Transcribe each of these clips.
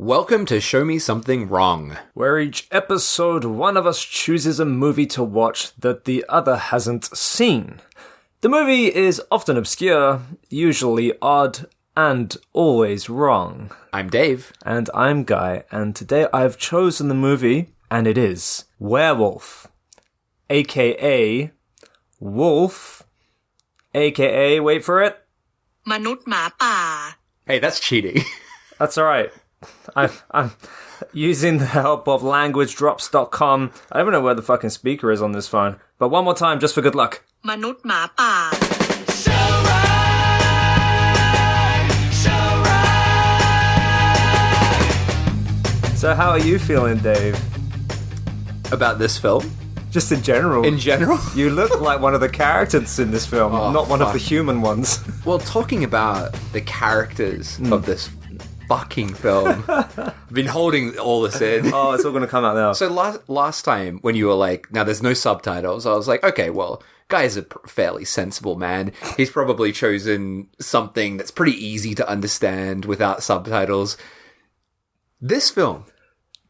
Welcome to Show Me Something Wrong, where each episode one of us chooses a movie to watch that the other hasn't seen. The movie is often obscure, usually odd, and always wrong. I'm Dave. And I'm Guy, and today I've chosen the movie, and it is Werewolf, aka Wolf, aka, wait for it, มนุษย์หมาป่า Hey, that's cheating. That's alright. I'm using the help of languagedrops.com. I don't even know where the fucking speaker is on this phone. But one more time, just for good luck. มนุษย์หมาป่า So how are you feeling, Dave? About this film? Just in general. In general? You look like one of the characters in this film, not one of the human ones. Well, talking about the characters of this fucking film, I've been holding all this in. Oh, it's all going to come out now. So last time when you were like, now there's no subtitles, I was like, okay, well, Guy's a fairly sensible man. He's probably chosen something that's pretty easy to understand without subtitles. This film.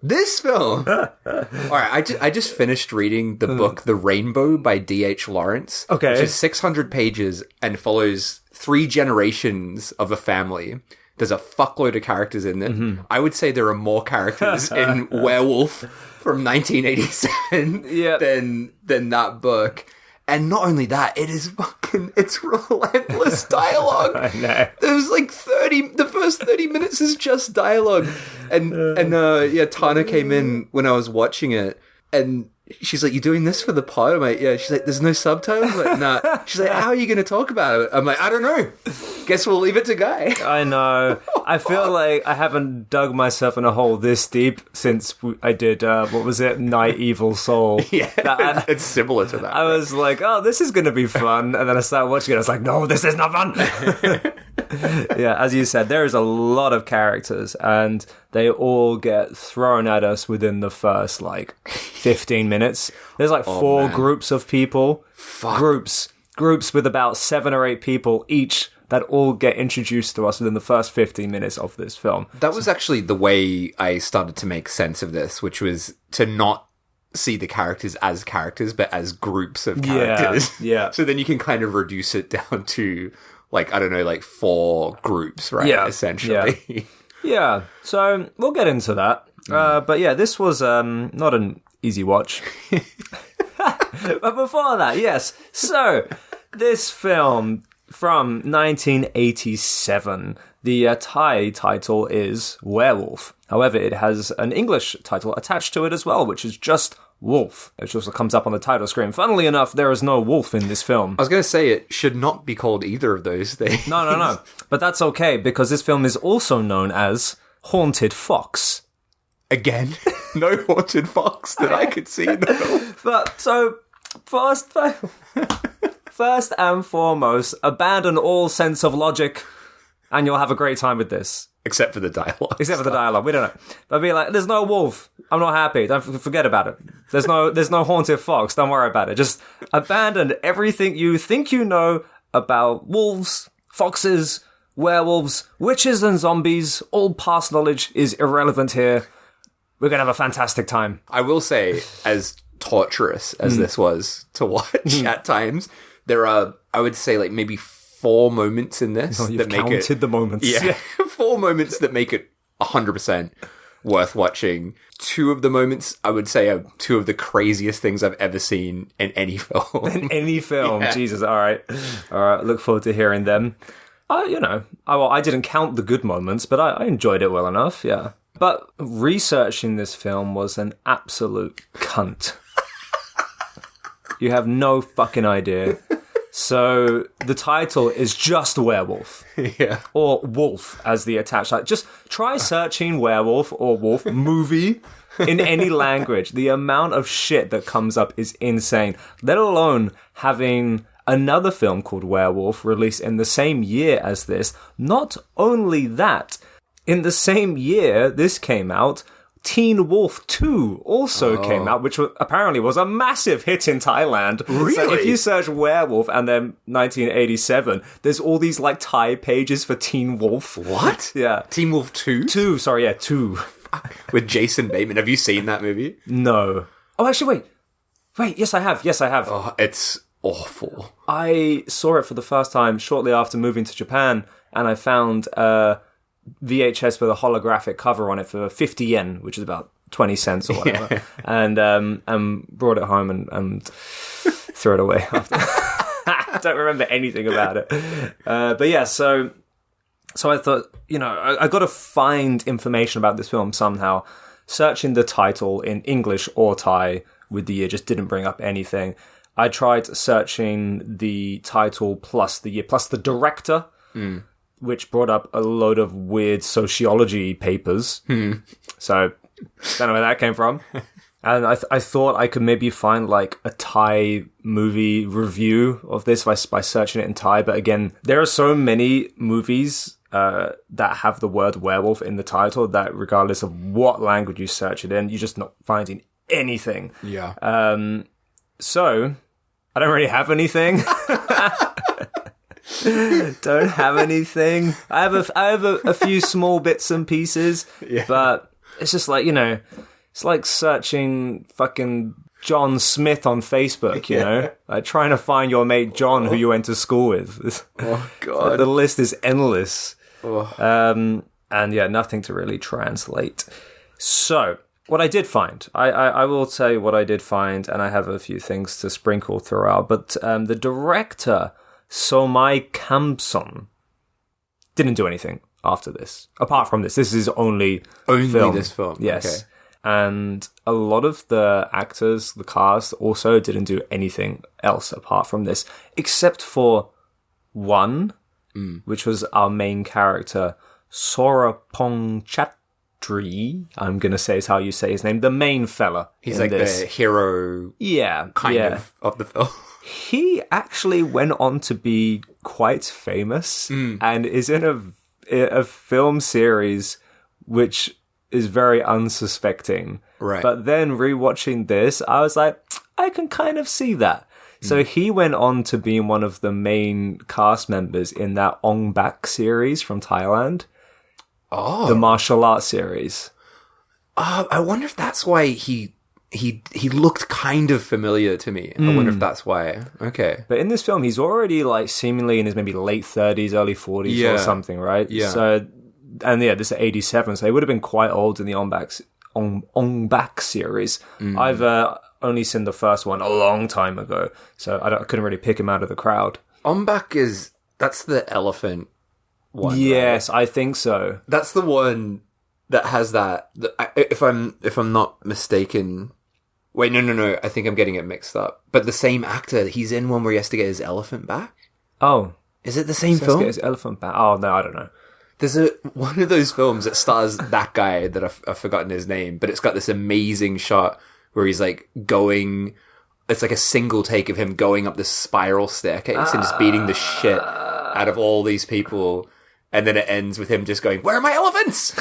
Alright, I just finished reading the book The Rainbow by D.H. Lawrence. Okay. Which is 600 pages and follows 3 generations of a family. There's a fuckload of characters in it. Mm-hmm. I would say there are more characters in Werewolf from 1987 than that book. And not only that, it's relentless dialogue. I know. There's like the first 30 minutes is just dialogue. And Tana came in when I was watching it, and she's like, "You doing this for the pod?" I'm like, "Yeah." She's like, "There's no subtitles?" I'm like, "Nah." She's like, "How are you going to talk about it?" I'm like, "I don't know. Guess we'll leave it to Guy." I know. I feel like I haven't dug myself in a hole this deep since I did, what was it? Night Evil Soul. Yeah, it's similar to that. I was like, oh, this is going to be fun. And then I started watching it. I was like, no, this is not fun. Yeah, as you said, there is a lot of characters, and they all get thrown at us within the first, 15 minutes. There's 4 groups of people. Fuck. Groups with about 7 or 8 people each that all get introduced to us within the first 15 minutes of this film. That was actually the way I started to make sense of this, which was to not see the characters, but as groups of characters. Yeah. So then you can kind of reduce it down to, 4 groups, right? Yeah. Essentially. Yeah. So we'll get into that. But yeah, this was not an easy watch. But before that, yes. So this film from 1987, the Thai title is Werewolf. However, it has an English title attached to it as well, which is just Wolf, which also comes up on the title screen. Funnily enough, there is no wolf in this film. I was going to say it should not be called either of those things. No. But that's okay, because this film is also known as Haunted Fox. Again, no haunted fox that I could see in the film. But, so, first and foremost, abandon all sense of logic, and you'll have a great time with this. Except for the dialogue. We don't know. They'll be like, there's no wolf. I'm not happy. Don't forget about it. There's no haunted fox. Don't worry about it. Just abandon everything you think you know about wolves, foxes, werewolves, witches, and zombies. All past knowledge is irrelevant here. We're going to have a fantastic time. I will say, as torturous as this was to watch at times, there are, I would say, maybe 4 moments in this that make it... counted the moments. Yeah, 4 moments that make it 100% worth watching. 2 of the moments, I would say, are 2 of the craziest things I've ever seen in any film. In any film? Yeah. Jesus, all right. Look forward to hearing them. I didn't count the good moments, but I enjoyed it well enough, yeah. But researching this film was an absolute cunt. You have no fucking idea. So the title is just Werewolf. Yeah. Or Wolf as the attached. Just try searching Werewolf or Wolf movie in any language. The amount of shit that comes up is insane. Let alone having another film called Werewolf released in the same year as this. Not only that, in the same year this came out, Teen Wolf 2 also came out, which apparently was a massive hit in Thailand. Really? So if you search Werewolf and then 1987, there's all these like Thai pages for Teen Wolf. What? Yeah. Teen Wolf 2? 2, sorry, yeah, 2. With Jason Bateman. Have you seen that movie? No. Oh, actually, wait. Yes, I have. Oh, it's awful. I saw it for the first time shortly after moving to Japan, and I found VHS with a holographic cover on it for 50 yen, which is about 20 cents or whatever, and brought it home and threw it away after. I don't remember anything about it. But yeah, so I thought, I got to find information about this film somehow. Searching the title in English or Thai with the year just didn't bring up anything. I tried searching the title plus the year plus the director, which brought up a load of weird sociology papers. So, don't know where that came from. And I thought I could maybe find like a Thai movie review of this by searching it in Thai. But again, there are so many movies that have the word werewolf in the title that regardless of what language you search it in, you're just not finding anything. Yeah. So, I don't really have anything. Don't have anything. I have a few small bits and pieces, but it's just like, it's like searching fucking John Smith on Facebook, you know? Like trying to find your mate John who you went to school with. Oh, God. The list is endless. Oh. And yeah, nothing to really translate. So, what I did find, I will say what I did find, and I have a few things to sprinkle throughout, but the director, Sommai Khamsorn, didn't do anything after this. Apart from this. This is only film. This film. Yes. Okay. And a lot of the actors, the cast, also didn't do anything else apart from this, except for one, which was our main character, Sorapong Chatri, I'm going to say is how you say his name, the main fella. He's like the hero kind of the film. He actually went on to be quite famous and is in a film series which is very unsuspecting. Right. But then rewatching this, I was like, I can kind of see that. So he went on to be one of the main cast members in that Ong Bak series from Thailand. Oh. The martial arts series. I wonder if that's why he looked kind of familiar to me. I wonder if that's why. Okay. But in this film, he's already like seemingly in his maybe late 30s, early 40s or something, right? Yeah. So, and yeah, this is 87, so he would have been quite old in the Ong Bak series. I've only seen the first one a long time ago, so I couldn't really pick him out of the crowd. Ong Bak that's the elephant one. Yes, right? I think so. That's the one that has that. If I'm not mistaken. Wait, no. I think I'm getting it mixed up. But the same actor, he's in one where he has to get his elephant back. Oh, is it the same so film? Get his elephant back. Oh no, I don't know. There's one of those films that stars that guy that I've forgotten his name, but it's got this amazing shot where he's like going. It's like a single take of him going up this spiral staircase and just beating the shit out of all these people, and then it ends with him just going, "Where are my elephants?"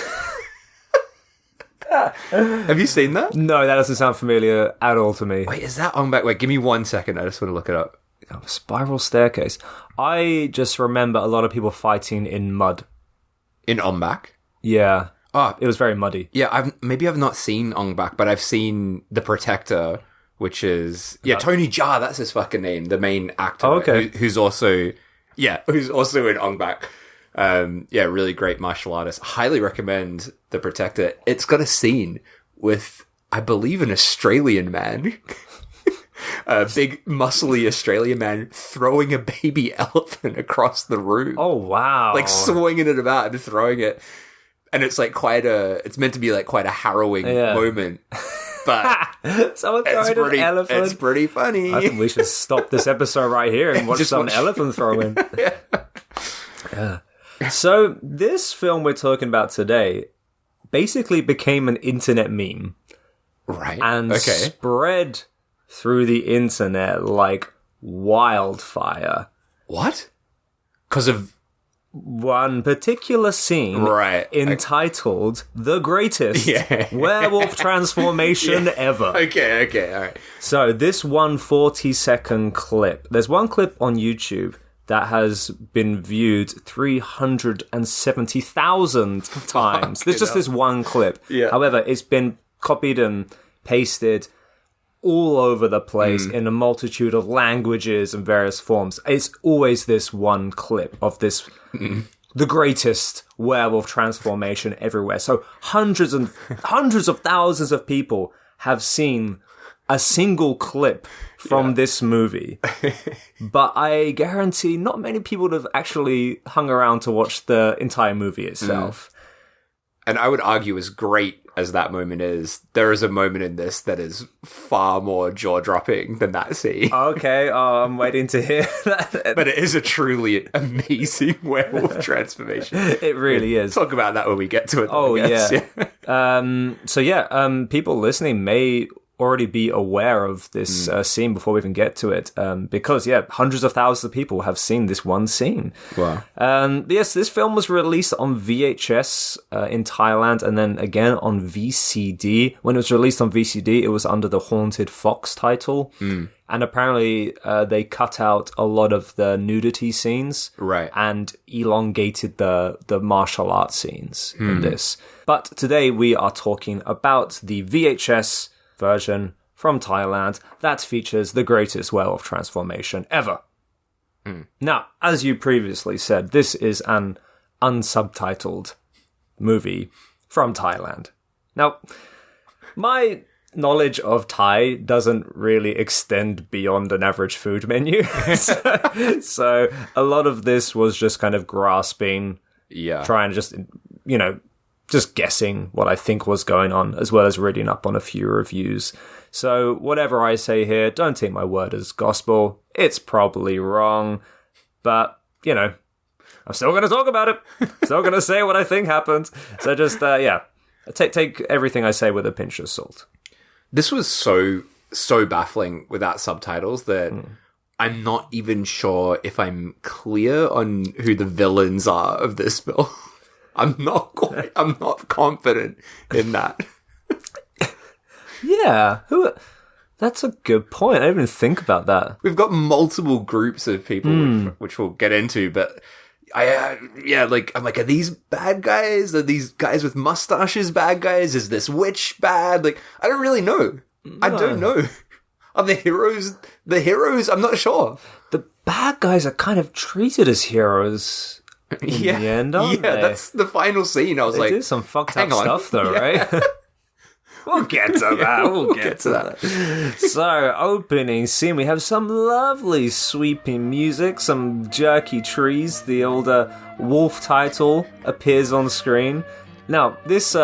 Have you seen that? No, that doesn't sound familiar at all to me. Wait, is that on back? Wait, give me 1 second. I just want to look it up. Oh, spiral staircase. I just remember a lot of people fighting in mud. In Ong Bak? Yeah. Oh, It was very muddy. yeah. I've not seen Ong Bak, but I've seen The Protector, which is Tony Jaa. That's his fucking name. The main actor. Oh, okay. Who's also in Ong Bak. Really great martial artist. Highly recommend The Protector. It's got a scene with, I believe, an Australian man. A big, muscly Australian man throwing a baby elephant across the room. Oh, wow. Like swinging it about and throwing it. And it's like it's meant to be like quite a harrowing moment. But someone throwing an elephant. It's pretty funny. I think we should stop this episode right here and watch some elephant throwing. So this film we're talking about today basically became an internet meme. Right. And spread through the internet like wildfire. What? Because of one particular scene entitled The Greatest Werewolf Transformation Ever. Okay, all right. So this 140-second clip, there's one clip on YouTube that has been viewed 370,000 times. There's just this one clip. Yeah. However, it's been copied and pasted all over the place in a multitude of languages and various forms. It's always this one clip of this, the greatest werewolf transformation everywhere. So hundreds of thousands of people have seen a single clip from this movie. But I guarantee not many people have actually hung around to watch the entire movie itself. And I would argue, as great as that moment is, there is a moment in this that is far more jaw-dropping than that scene. Okay, I'm waiting to hear that. But it is a truly amazing werewolf transformation. It really is. Talk about that when we get to it. Oh, yeah. People listening may already be aware of this scene before we even get to it, because hundreds of thousands of people have seen this one scene. Wow. Yes, this film was released on VHS in Thailand, and then again on VCD. When it was released on VCD, it was under the Haunted Fox title, and apparently they cut out a lot of the nudity scenes, and elongated the martial arts scenes in this. But today we are talking about the VHS version from Thailand that features the greatest werewolf transformation ever. Now, as you previously said, this is an unsubtitled movie from Thailand. Now, my knowledge of Thai doesn't really extend beyond an average food menu. So a lot of this was just kind of grasping, trying to just, just guessing what I think was going on, as well as reading up on a few reviews. So whatever I say here, don't take my word as gospel. It's probably wrong, but, I'm still going to talk about it. Still going to say what I think happened. So just, take everything I say with a pinch of salt. This was so baffling without subtitles that I'm not even sure if I'm clear on who the villains are of this film. I'm not confident in that. Yeah, that's a good point. I didn't even think about that. We've got multiple groups of people, which we'll get into, but I'm like, are these bad guys? Are these guys with mustaches bad guys? Is this witch bad? Like, I don't really know. No. I don't know. Are the heroes the heroes? I'm not sure. The bad guys are kind of treated as heroes. In the end, aren't they? That's the final scene. I was they like, do some fucked up stuff, though, right? We'll get to that. We'll get to that. So, opening scene, we have some lovely sweeping music, some jerky trees. The older wolf title appears on screen. Now, this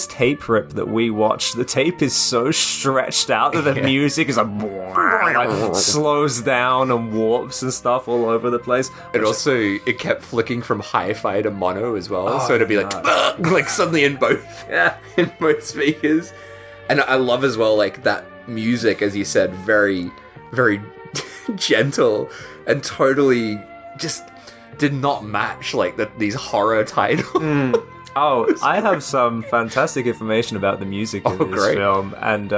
tape rip that we watched, the tape is so stretched out that the music is like slows down and warps and stuff all over the place. It kept flicking from hi-fi to mono as well, so it'd be like suddenly in both speakers. And I love as well, like, that music, as you said, very, very gentle and totally just did not match like these horror titles. Oh, I have some fantastic information about the music of this film, and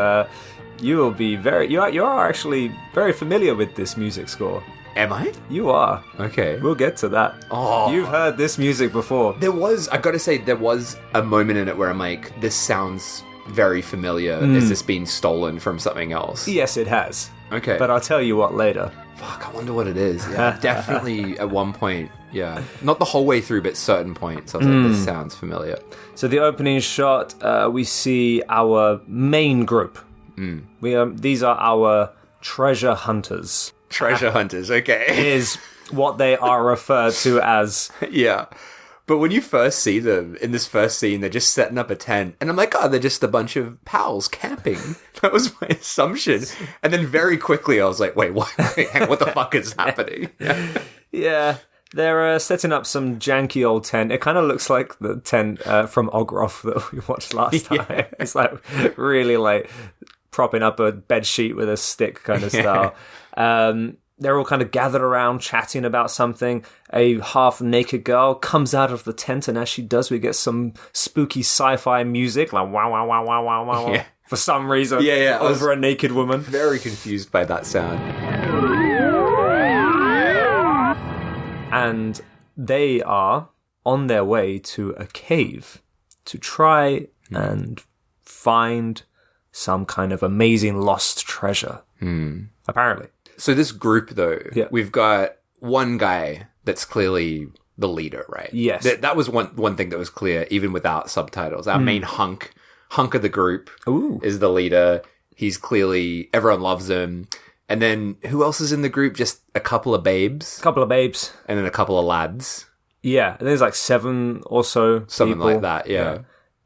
you will be you are actually very familiar with this music score. Am I? You are. Okay. We'll get to that. Oh. You've heard this music before. I gotta say, there was a moment in it where I'm like, this sounds very familiar. Is this being stolen from something else? Yes, it has. Okay. But I'll tell you what later. Fuck, I wonder what it is. Yeah, definitely at one point. Yeah. Not the whole way through, but certain points. I was like, this sounds familiar. So the opening shot, we see our main group. These are our treasure hunters. Treasure hunters, okay. Is what they are referred to as. Yeah. But when you first see them, in this first scene, they're just setting up a tent. And I'm like, they're just a bunch of pals camping. That was my assumption. And then very quickly, I was like, wait, what the fuck is happening? Yeah. They're setting up some janky old tent. It kind of looks like the tent from Ogroff that we watched last time. Yeah. It's like really like propping up a bed sheet with a stick kind of style. they're all kind of gathered around chatting about something. A half-naked girl comes out of the tent, and as she does, we get some spooky sci-fi music, like wow, wow, wow, wow, wow, wow, Yeah. for some reason, Yeah, over a naked woman. Very confused by that sound. And they are on their way to a cave to try and find some kind of amazing lost treasure, apparently. So this group, though, Yeah. we've got one guy that's clearly the leader, right? Yes. That was one thing that was clear, even without subtitles. Our main hunk of the group is the leader. He's clearly, everyone loves him. And then who else is in the group? Just a couple of babes. Couple of babes. And then a couple of lads. Yeah, and there's like 7 or so Something people. like that, yeah.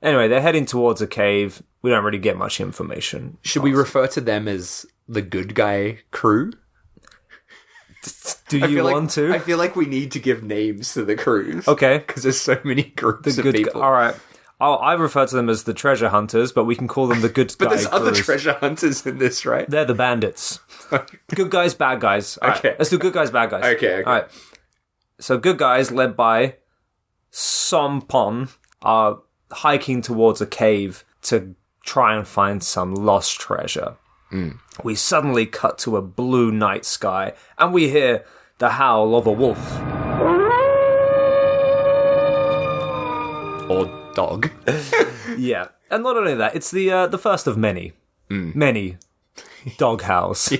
Anyway, they're heading towards a cave. We don't really get much information. Should we refer to them as the good guy crew? Do you want to? I feel like we need to give names to the crews. Okay. Because there's so many groups of people. All right. I refer to them as the treasure hunters, but we can call them the good guy But there's other crews. treasure hunters in this, right? They're the bandits. Good guys, bad guys. All right, Okay. let's do good guys, bad guys. Okay. All right. So good guys, led by Sompon, are hiking towards a cave to try and find some lost treasure. We suddenly cut to a blue night sky, and we hear the howl of a wolf. Or dog. Yeah, and not only that, it's the first of many dog howls.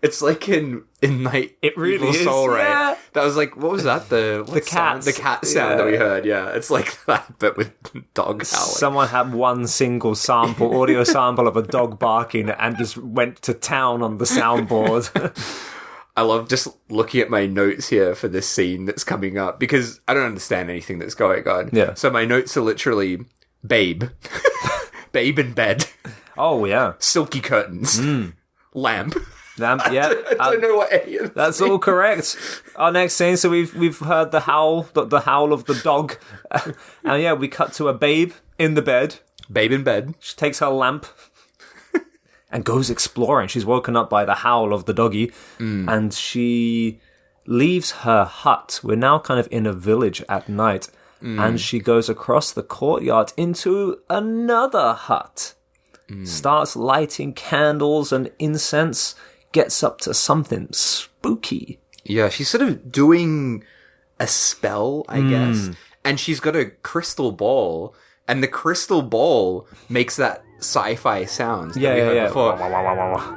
It's like in Night It really Evil is, Soul, right? yeah. That was like, what was that? The cat. The cat sound that we heard, yeah. It's like that, but with dog howling. Someone had one single audio sample of a dog barking and just went to town on the soundboard. I love just looking at my notes here for this scene that's coming up because I don't understand anything that's going on. Yeah. So my notes are literally babe, babe in bed, Oh, yeah. silky curtains, lamp. Yeah. I don't know what any of That's all correct. Our next scene, so we've heard the howl of the dog. And yeah, we cut to a babe in the bed. Babe in bed. She takes her lamp and goes exploring. She's woken up by the howl of the doggy, and she leaves her hut. We're now kind of in a village at night, and she goes across the courtyard into another hut. Starts lighting candles and incense, gets up to something spooky. Yeah, she's sort of doing a spell, I guess. And she's got a crystal ball, and the crystal ball makes that sci-fi sound that we heard before.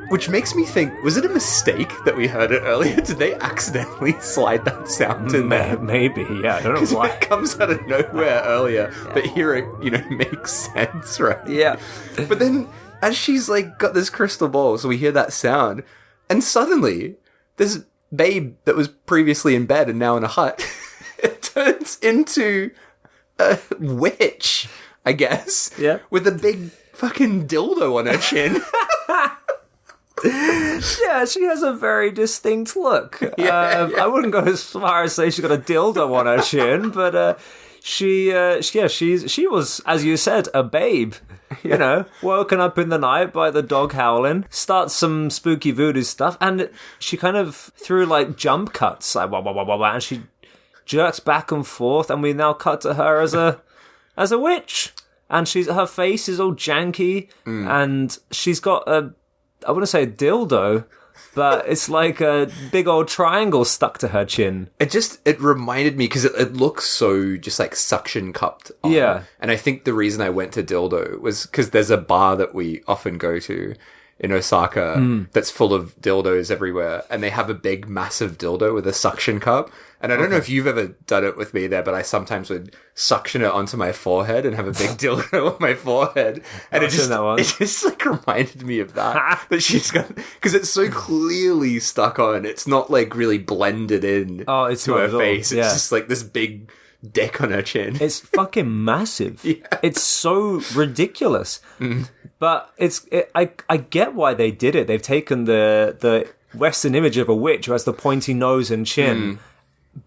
Which makes me think, was it a mistake that we heard it earlier? Did they accidentally slide that sound in there? Maybe, yeah. I don't Because know why. it comes out of nowhere earlier, but here it, makes sense, right? Yeah. But then, as she's like got this crystal ball, so we hear that sound, and suddenly, this babe that was previously in bed and now in a hut, it turns into a witch, I guess. Yeah. With a big fucking dildo on her chin. Yeah, she has a very distinct look. Yeah. I wouldn't go as far as say she's got a dildo on her chin, but she was, as you said, a babe. You know, woken up in the night by the dog howling, starts some spooky voodoo stuff, and she kind of through like jump cuts, like wah, wah, wah, wah, wah, and she jerks back and forth, and we now cut to her as a witch, and her face is all janky, and she's got I wouldn't say a dildo, but it's like a big old triangle stuck to her chin. It reminded me, because it looks so just like suction cupped on. Yeah. And I think the reason I went to dildo was because there's a bar that we often go to in Osaka that's full of dildos everywhere, and they have a big massive dildo with a suction cup. And I don't know if you've ever done it with me there, but I sometimes would suction it onto my forehead and have a big dildo on my forehead. And it just like reminded me of that she's got, because it's so clearly stuck on. It's not like really blended in It's to not her at all. face. It's Yeah. just like this big dick on her chin. It's fucking massive. It's so ridiculous. But I get why they did it. They've taken the Western image of a witch who has the pointy nose and chin.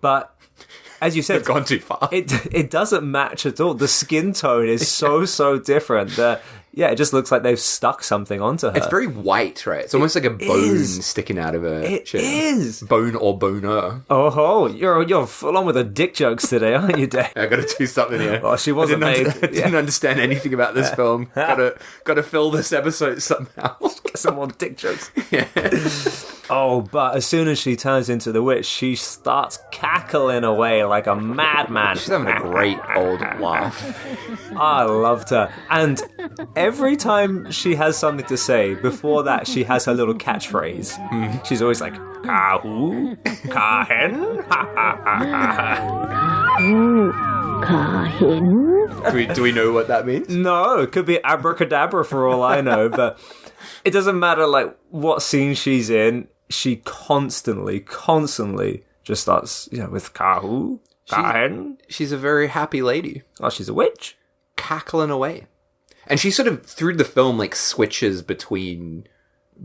But as you said, They've gone too far. It doesn't match at all. The skin tone is so different. it just looks like they've stuck something onto her. It's very white, right? It's almost like a bone sticking out of her It chin. is. Bone or boner. Oh, you're full on with the dick jokes today, aren't you, Dave? I gotta do something here. Oh, she wasn't made. I didn't understand anything about this film. Gotta fill this episode somehow. Some more dick jokes. Oh, but as soon as she turns into the witch, she starts cackling away like a madman. She's having a great old laugh. I loved her. And every time she has something to say, before that, she has her little catchphrase. She's always like, Kahu, Kahen, ha ha ha ha. Do we know what that means? No, it could be abracadabra for all I know, but it doesn't matter like what scene she's in. She constantly just starts, with Kahu, Kahen. She's a very happy lady. Oh, she's a witch. Cackling away. And she sort of, through the film, like, switches between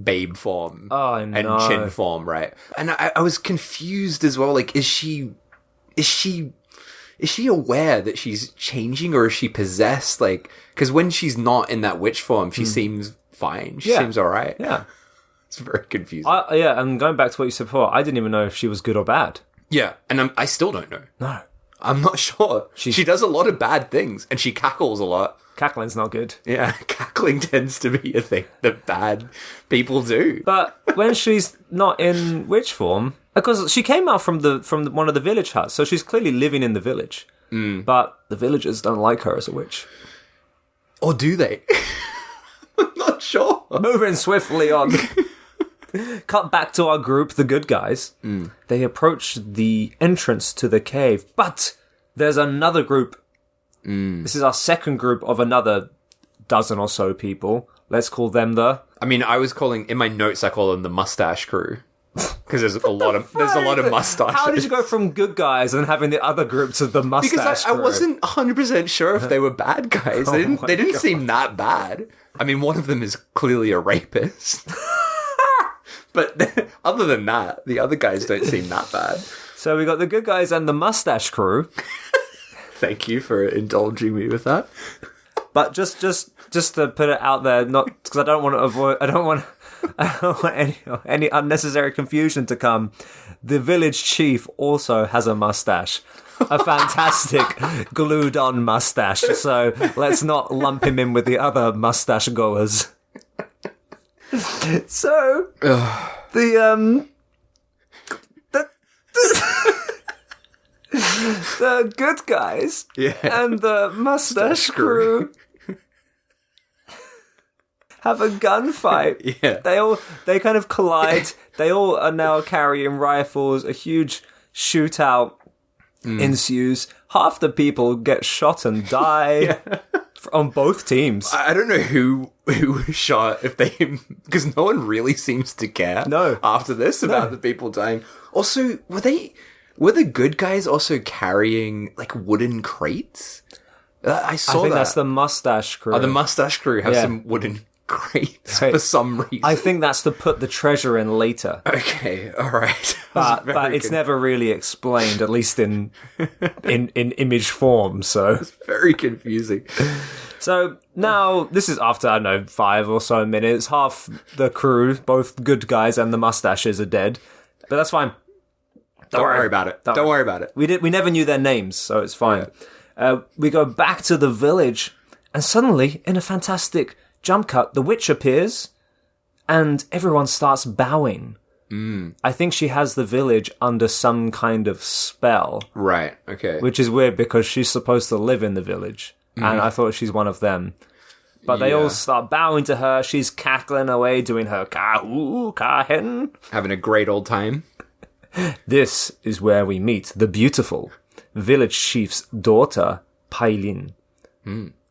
babe form and chin form, right? And I was confused as well. Like, is she aware that she's changing, or is she possessed? Like, because when she's not in that witch form, she seems fine. She seems all right. Yeah. It's very confusing. And going back to what you said before, I didn't even know if she was good or bad. Yeah, and I still don't know. No. I'm not sure. She does a lot of bad things, and she cackles a lot. Cackling's not good. Yeah, cackling tends to be a thing that bad people do. But when she's not in witch form, because she came out from one of the village huts, so she's clearly living in the village. But the villagers don't like her as a witch. Or do they? I'm not sure. Moving swiftly on. Cut back to our group, the good guys. They approach the entrance to the cave, but there's another group. This is our second group of another dozen or so people. Let's call them in my notes I call them the mustache crew. Because there's a lot of mustaches. How did you go from good guys and having the other group to the mustache Because I crew? wasn't 100% sure if they were bad guys. They didn't seem that bad. I mean, one of them is clearly a rapist. But other than that, the other guys don't seem that bad. So we got the good guys and the mustache crew. Thank you for indulging me with that. But just to put it out there, not because I don't want any unnecessary confusion to come. The village chief also has a mustache. A fantastic glued-on mustache. So let's not lump him in with the other mustache goers. So the good guys and the mustache crew have a gunfight. Yeah. They kind of collide. They all are now carrying rifles. A huge shootout ensues. Half the people get shot and die on both teams. I don't know who was shot, because no one really seems to care. No. After this about the people dying. Also, were the good guys also carrying like wooden crates? I think that's the mustache crew. Oh, the mustache crew have some wooden crates for some reason. I think that's to put the treasure in later. Okay, all right. But it's never really explained, at least in image form. So It's very confusing. So now this is after, I don't know, 5 or so minutes. Half the crew, both good guys and the mustaches, are dead. But that's fine. Don't worry about it. Don't worry about it. We never knew their names, so it's fine. We go back to the village, and suddenly, in a fantastic jump cut, the witch appears, and everyone starts bowing. I think she has the village under some kind of spell. Right, okay. Which is weird because she's supposed to live in the village. And I thought she's one of them. But they all start bowing to her. She's cackling away, doing her ka-hoo, ka-hen. Having a great old time. This is where we meet the beautiful village chief's daughter, Pailin.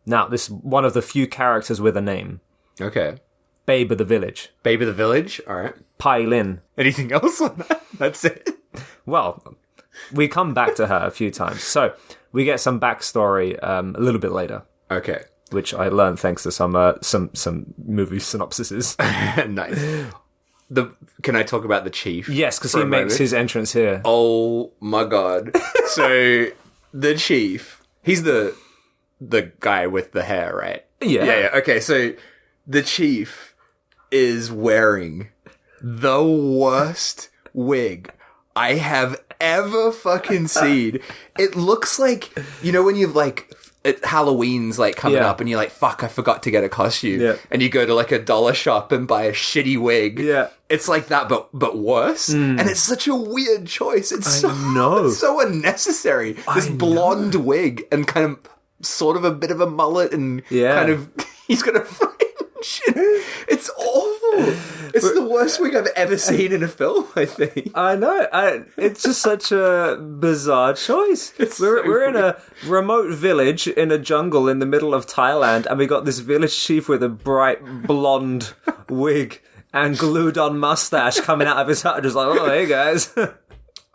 Now, this is one of the few characters with a name. Okay. Babe of the village. Babe of the village? All right. Pailin. Anything else on that? That's it? Well, we come back to her a few times. So, we get some backstory a little bit later. Okay. Which I learned thanks to some movie synopsises. Nice. Can I talk about the chief? Yes, because he makes his entrance here. Oh my god. So, the chief, he's the the guy with the hair, right? Yeah. Okay, so the chief is wearing the worst wig I have ever fucking seen. It looks like, you know, when you've like, Halloween's like coming up and you're like, fuck, I forgot to get a costume. Yeah. And you go to like a dollar shop and buy a shitty wig. Yeah. It's like that, but worse. And it's such a weird choice. It's so unnecessary. This blonde wig and kind of sort of a bit of a mullet and kind of, he's got a fringe. It's awful. It's the worst wig I've ever seen in a film, I think. I know. It's just such a bizarre choice. We're in a remote village in a jungle in the middle of Thailand, and we got this village chief with a bright blonde wig and glued on mustache coming out of his hut, just like, oh, hey guys.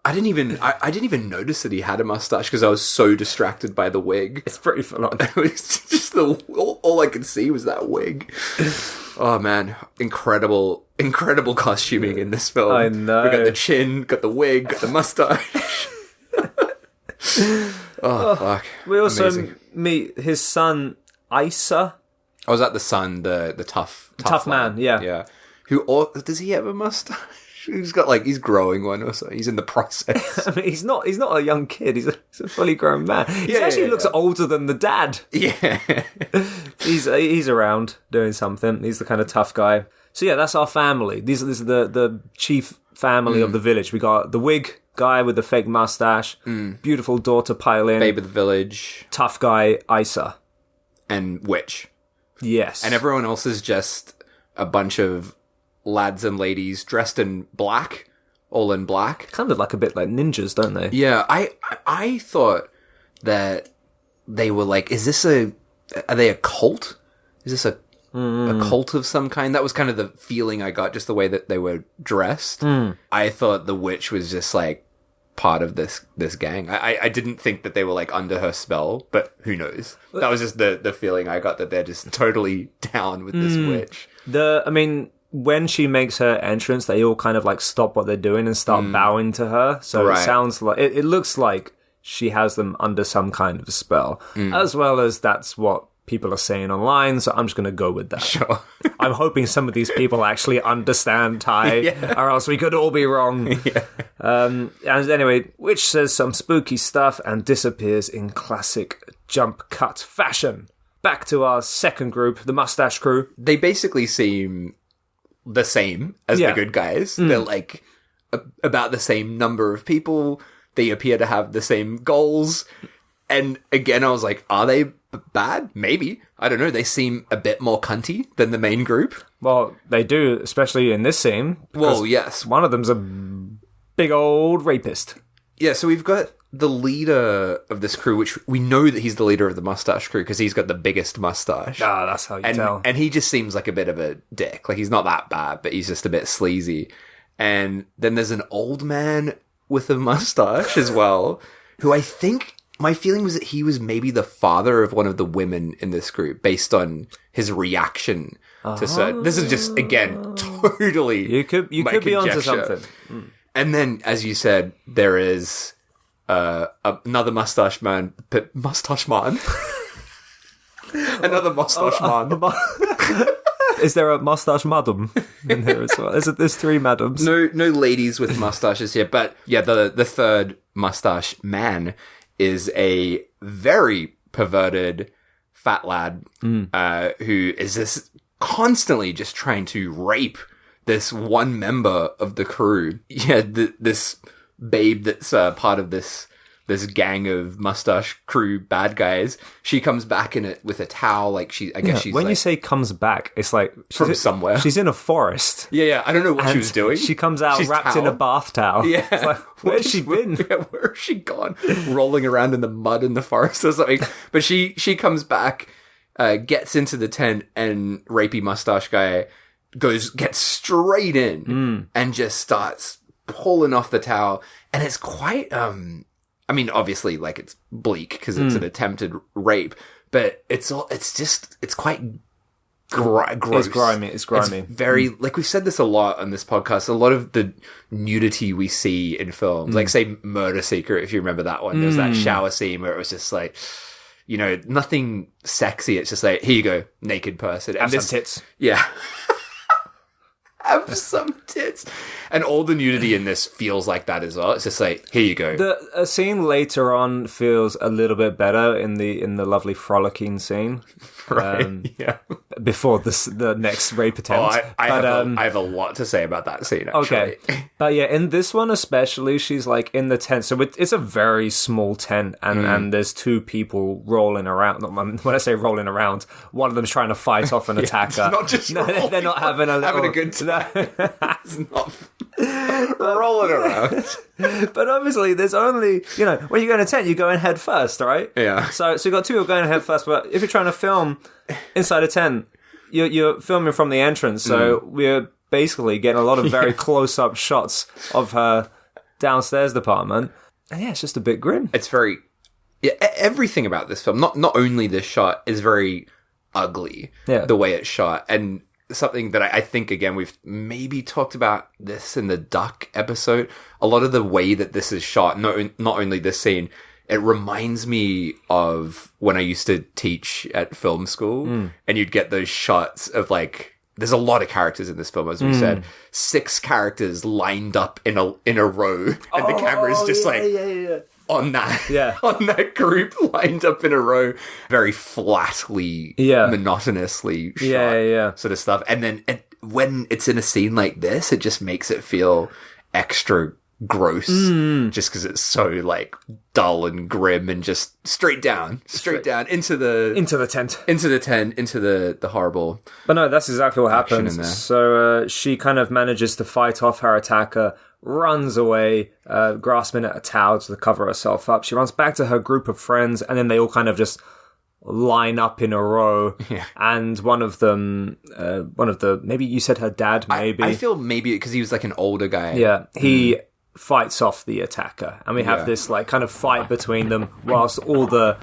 I didn't even notice that he had a mustache because I was so distracted by the wig. It's pretty full on. It was just all I could see was that wig. Oh man, incredible costuming in this film. I know. We got the chin, got the wig, got the mustache. Fuck. We also Amazing. meet his son, Isa. Oh, was that the son, the tough man, lad? yeah. Yeah. Does he have a mustache? He's growing one or so. He's in the process. I mean, he's not a young kid. He's a fully grown man. He actually looks older than the dad. Yeah. He's around doing something. He's the kind of tough guy. So yeah, that's our family. This is the chief family of the village. We got the wig guy with the fake mustache, beautiful daughter Pylin, Babe of the village, tough guy Isa, and witch. Yes. And everyone else is just a bunch of lads and ladies dressed in black, all in black. Kind of like a bit like ninjas, don't they? Yeah, I thought that they were like, are they a cult? Is this a cult of some kind? That was kind of the feeling I got, just the way that they were dressed. I thought the witch was just like part of this gang. I didn't think that they were like under her spell, but who knows? That was just the feeling I got, that they're just totally down with this witch. When she makes her entrance, they all kind of like stop what they're doing and start bowing to her. So It sounds like it looks like she has them under some kind of spell, as well as that's what people are saying online. So I'm just going to go with that. Sure. I'm hoping some of these people actually understand Thai, or else we could all be wrong. And anyway, witch says some spooky stuff and disappears in classic jump cut fashion. Back to our second group, the mustache crew. They basically seem the same as the good guys. They're like about the same number of people. They appear to have the same goals. And again, I was like, are they bad? Maybe. I don't know. They seem a bit more cunty than the main group. Well, they do, especially in this scene. Well, yes. One of them's a big old rapist. Yeah, so we've got the leader of this crew, which we know that he's the leader of the mustache crew because he's got the biggest mustache. Ah, that's how you tell. And he just seems like a bit of a dick. Like, he's not that bad, but he's just a bit sleazy. And then there's an old man with a mustache as well, who I think, my feeling was that he was maybe the father of one of the women in this group, based on his reaction to certain. This is just, again, totally You could be onto something. And then, as you said, there is another mustache man. Another mustache man. Is there a mustache madam in here as well? There's three madams. No ladies with mustaches here, but yeah, the third mustache man is a very perverted fat lad who is this constantly just trying to rape this one member of the crew. Yeah, this babe that's part of this gang of mustache crew bad guys. She comes back in it with a towel, like she's When like, you say comes back, it's like from somewhere. She's in a forest. Yeah. I don't know what she was doing. She comes out wrapped in a bath towel. Yeah, it's like, where's she been? Yeah, where has she gone? Rolling around in the mud in the forest or something. But she comes back, gets into the tent, and rapey mustache guy gets straight in and just starts pulling off the towel, and it's quite I mean, obviously, like, it's bleak because it's an attempted rape, but it's quite gross. It's grimy. It's very, like, we've said this a lot on this podcast. A lot of the nudity we see in films, like, say, Murder Secret, if you remember that one, there's that shower scene where it was just like, you know, nothing sexy. It's just like, here you go, naked person. Have some tits. Yeah. Have some tits. And all the nudity in this feels like that as well. It's just like, here you go. A scene later on feels a little bit better in the lovely frolicking scene. Right. Yeah. Before the next rape attempt. I have a lot to say about that scene, actually. Okay. But yeah, in this one especially, she's like in the tent. So it's a very small tent, and there's two people rolling around. When I say rolling around, one of them's trying to fight off an attacker. It's not just they're not having a good time. It's not rolling around. But obviously, there's only, you know, when you go in a tent, you go in head first, right? Yeah. So you've got two people going head first, but if you're trying to film inside a tent, you're filming from the entrance, so we're basically getting a lot of very close-up shots of her downstairs department. And yeah, it's just a bit grim. It's very... Yeah, everything about this film, not only this shot, is very ugly, the way it's shot. And something that I think, again, we've maybe talked about this in the Duck episode. A lot of the way that this is shot, not only this scene, it reminds me of when I used to teach at film school, and you'd get those shots of, like, there's a lot of characters in this film, as we said. 6 characters lined up in a row, and the camera's just on that group lined up in a row, very flatly, monotonously shot, sort of stuff. And then when it's in a scene like this, it just makes it feel extra gross, just because it's so like dull and grim and just straight down into the tent, into the horrible. But no, that's exactly what happens. So she kind of manages to fight off her attacker, runs away, grasping at a towel to cover herself up. She runs back to her group of friends, and then they all kind of just line up in a row. Yeah. And one of the maybe you said her dad, maybe. I feel maybe because he was like an older guy. Yeah. He fights off the attacker, and we have this like kind of fight between them whilst all the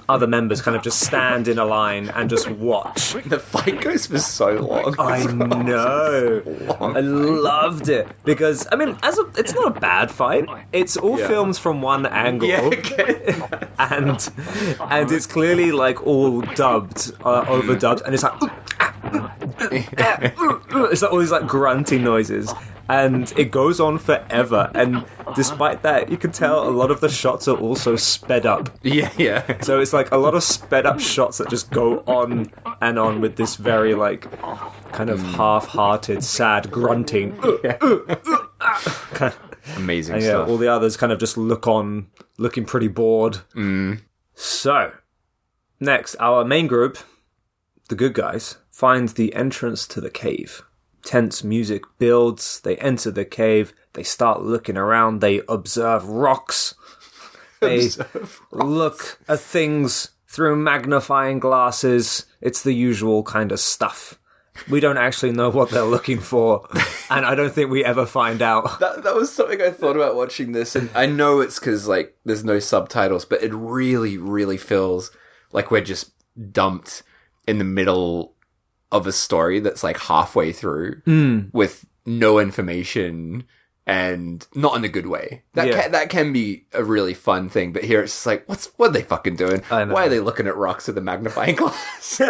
other members kind of just stand in a line and just watch. The fight goes for so long. I know. I loved it because, I mean, it's not a bad fight. It's all filmed from one angle, and it's clearly like all dubbed, overdubbed, and it's like it's like all these like grunting noises. And it goes on forever. And despite that, you can tell a lot of the shots are also sped up. Yeah. So it's like a lot of sped up shots that just go on and on with this very like kind of half-hearted, sad grunting. Amazing and, stuff. All the others kind of just look on, looking pretty bored. So, next, our main group, the good guys, find the entrance to the cave. Tense music builds, they enter the cave, they start looking around, they observe rocks, they look at things through magnifying glasses. It's the usual kind of stuff. We don't actually know what they're looking for, and I don't think we ever find out. That was something I thought about watching this, and I know it's because like there's no subtitles, but it really, really feels like we're just dumped in the middle of a story that's like halfway through with no information and not in a good way. That can be a really fun thing, but here it's just like, what are they fucking doing? Why are they looking at rocks with a magnifying glass?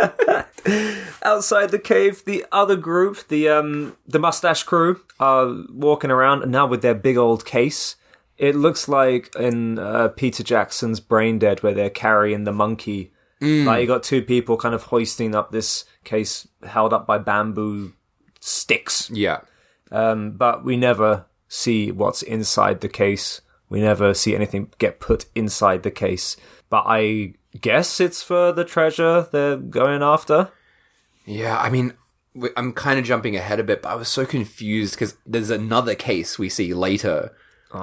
Outside the cave, the other group, the mustache crew, are walking around now with their big old case. It looks like in Peter Jackson's Brain Dead, where they're carrying the monkey. Like you got two people kind of hoisting up this case held up by bamboo sticks. Yeah. But we never see what's inside the case. We never see anything get put inside the case. But I guess it's for the treasure they're going after. Yeah, I mean, I'm kind of jumping ahead a bit, but I was so confused because there's another case we see later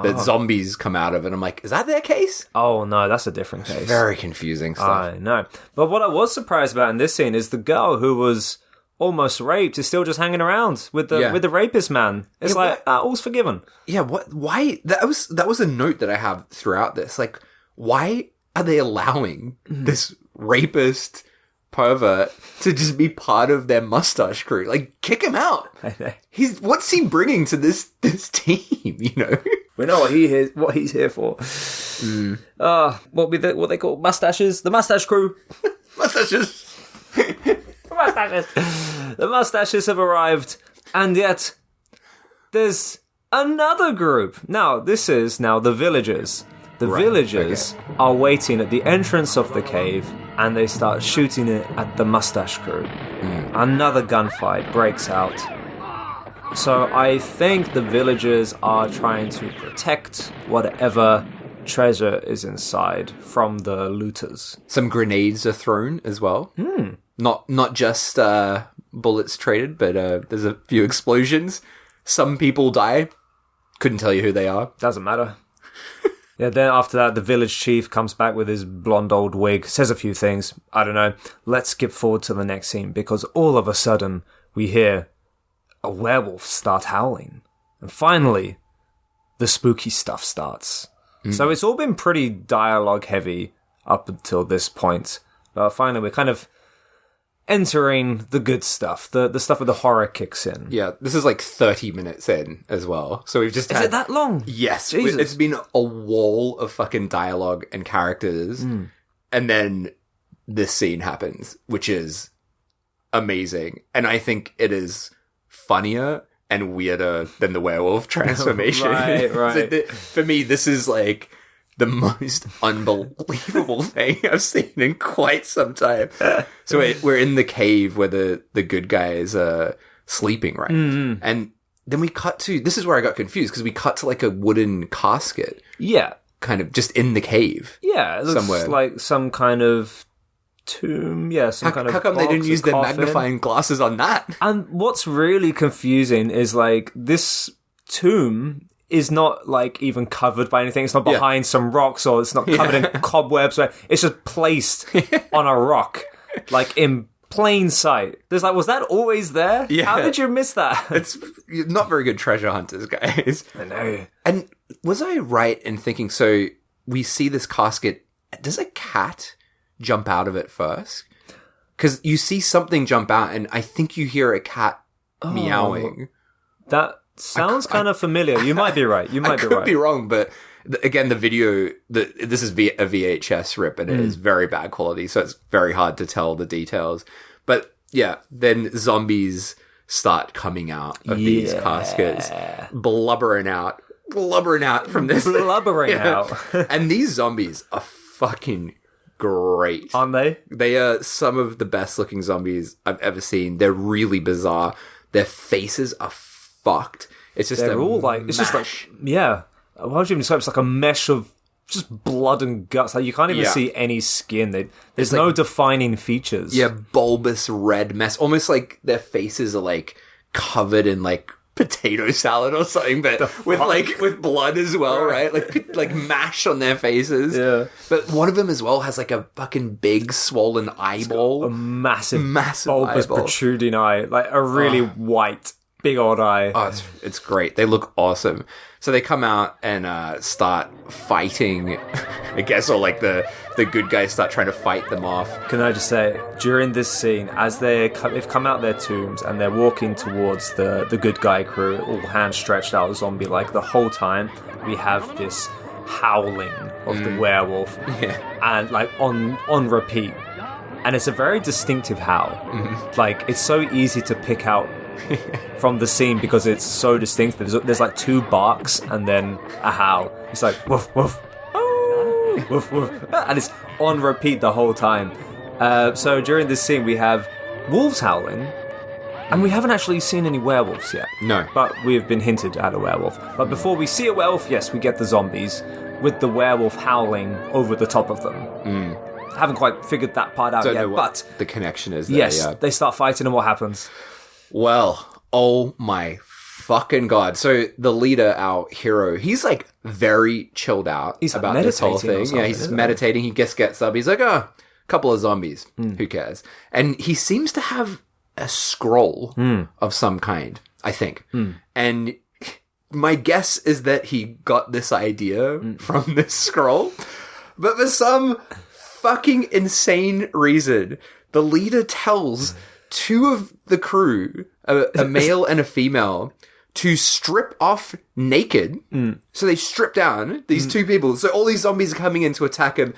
that zombies come out of, and I'm like, is that their case? Oh no, that's a different case. Very confusing stuff. I know. But what I was surprised about in this scene is the girl who was almost raped is still just hanging around with the rapist man. It's all's forgiven. Yeah, why? That was a note that I have throughout this. Like, why are they allowing this rapist pervert to just be part of their mustache crew? Like, kick him out. What's he bringing to this team, you know? We know what he's here for. What they call mustaches? The mustache crew. Mustaches. The mustaches have arrived, and yet there's another group. Now, this is the villagers. The villagers are waiting at the entrance of the cave, and they start shooting it at the mustache crew. Another gunfight breaks out. So I think the villagers are trying to protect whatever treasure is inside from the looters. Some grenades are thrown as well. Not just bullets traded, but there's a few explosions. Some people die. Couldn't tell you who they are. Doesn't matter. Yeah, then after that, the village chief comes back with his blonde old wig, says a few things. I don't know. Let's skip forward to the next scene, because all of a sudden, we hear a werewolf start howling. And finally, the spooky stuff starts. So it's all been pretty dialogue heavy up until this point. But finally, we're kind of entering the good stuff. The stuff where the horror kicks in. Yeah, this is like 30 minutes in as well. So we've just Is it that long? Yes. Jesus. It's been a wall of fucking dialogue and characters. And then this scene happens, which is amazing. And I think it is funnier and weirder than the werewolf transformation. Right. So for me, this is like the most unbelievable thing I've seen in quite some time. So we're in the cave where the good guys are sleeping, right? And then we cut to, this is where I got confused, because we cut to like a wooden casket. Yeah. Kind of just in the cave. Yeah, it looks somewhere. like some kind of tomb. Yeah, some kind of How come they didn't box, use a their coffin. magnifying glasses on that? And what's really confusing is like this tomb is not like even covered by anything. It's not behind some rocks, or it's not covered in cobwebs. It's just placed on a rock, like in plain sight. There's like, was that always there? Yeah. How did you miss that? It's not very good treasure hunters, guys. I know. And was I right in thinking, so we see this casket, does a cat jump out of it first? Because you see something jump out, and I think you hear a cat meowing. That sounds kind of familiar. You might be right. You might be I could right. be wrong, but again, the video, this is a VHS rip, and it is very bad quality, so it's very hard to tell the details. But yeah, then zombies start coming out of these caskets, blubbering out from this. Blubbering out. And these zombies are fucking great. Aren't they? They are some of the best looking zombies I've ever seen. They're really bizarre. Their faces are fucked. It's just They're all like, it's just like, yeah. How would you even describe it? It's like a mesh of just blood and guts. Like you can't even see any skin. There's no defining features. Yeah, bulbous red mess. Almost like their faces are like covered in like potato salad or something, but with blood as well, right? Like mash on their faces. Yeah. But one of them as well has like a fucking big swollen eyeball. A massive eyeball. bulbous protruding eye. Like a really white, big old eye. Oh, it's great. They look awesome. So they come out and start fighting, I guess, or like the good guys start trying to fight them off. Can I just say, during this scene, as they've come out their tombs and they're walking towards the good guy crew, all hands stretched out, zombie-like, the whole time we have this howling of the werewolf, and like on repeat, and it's a very distinctive howl. Like it's so easy to pick out from the scene because it's so distinct. There's like two barks and then a howl. It's like woof woof, oh, woof woof, and it's on repeat the whole time. So during this scene we have wolves howling, and we haven't actually seen any werewolves yet. No, but we've been hinted at a werewolf. But before we see a werewolf, yes, we get the zombies with the werewolf howling over the top of them. Haven't quite figured that part out yet, but the connection is there. Yes, they start fighting, and what happens? Well, oh my fucking god. So the leader, our hero, he's like very chilled out about this whole thing. Yeah, he's meditating. He gets up. He's like, a couple of zombies. Who cares? And he seems to have a scroll of some kind, I think. And my guess is that he got this idea from this scroll. But for some fucking insane reason, the leader tells two of the crew, a male and a female, to strip off naked. So they strip down these two people. So all these zombies are coming in to attack him.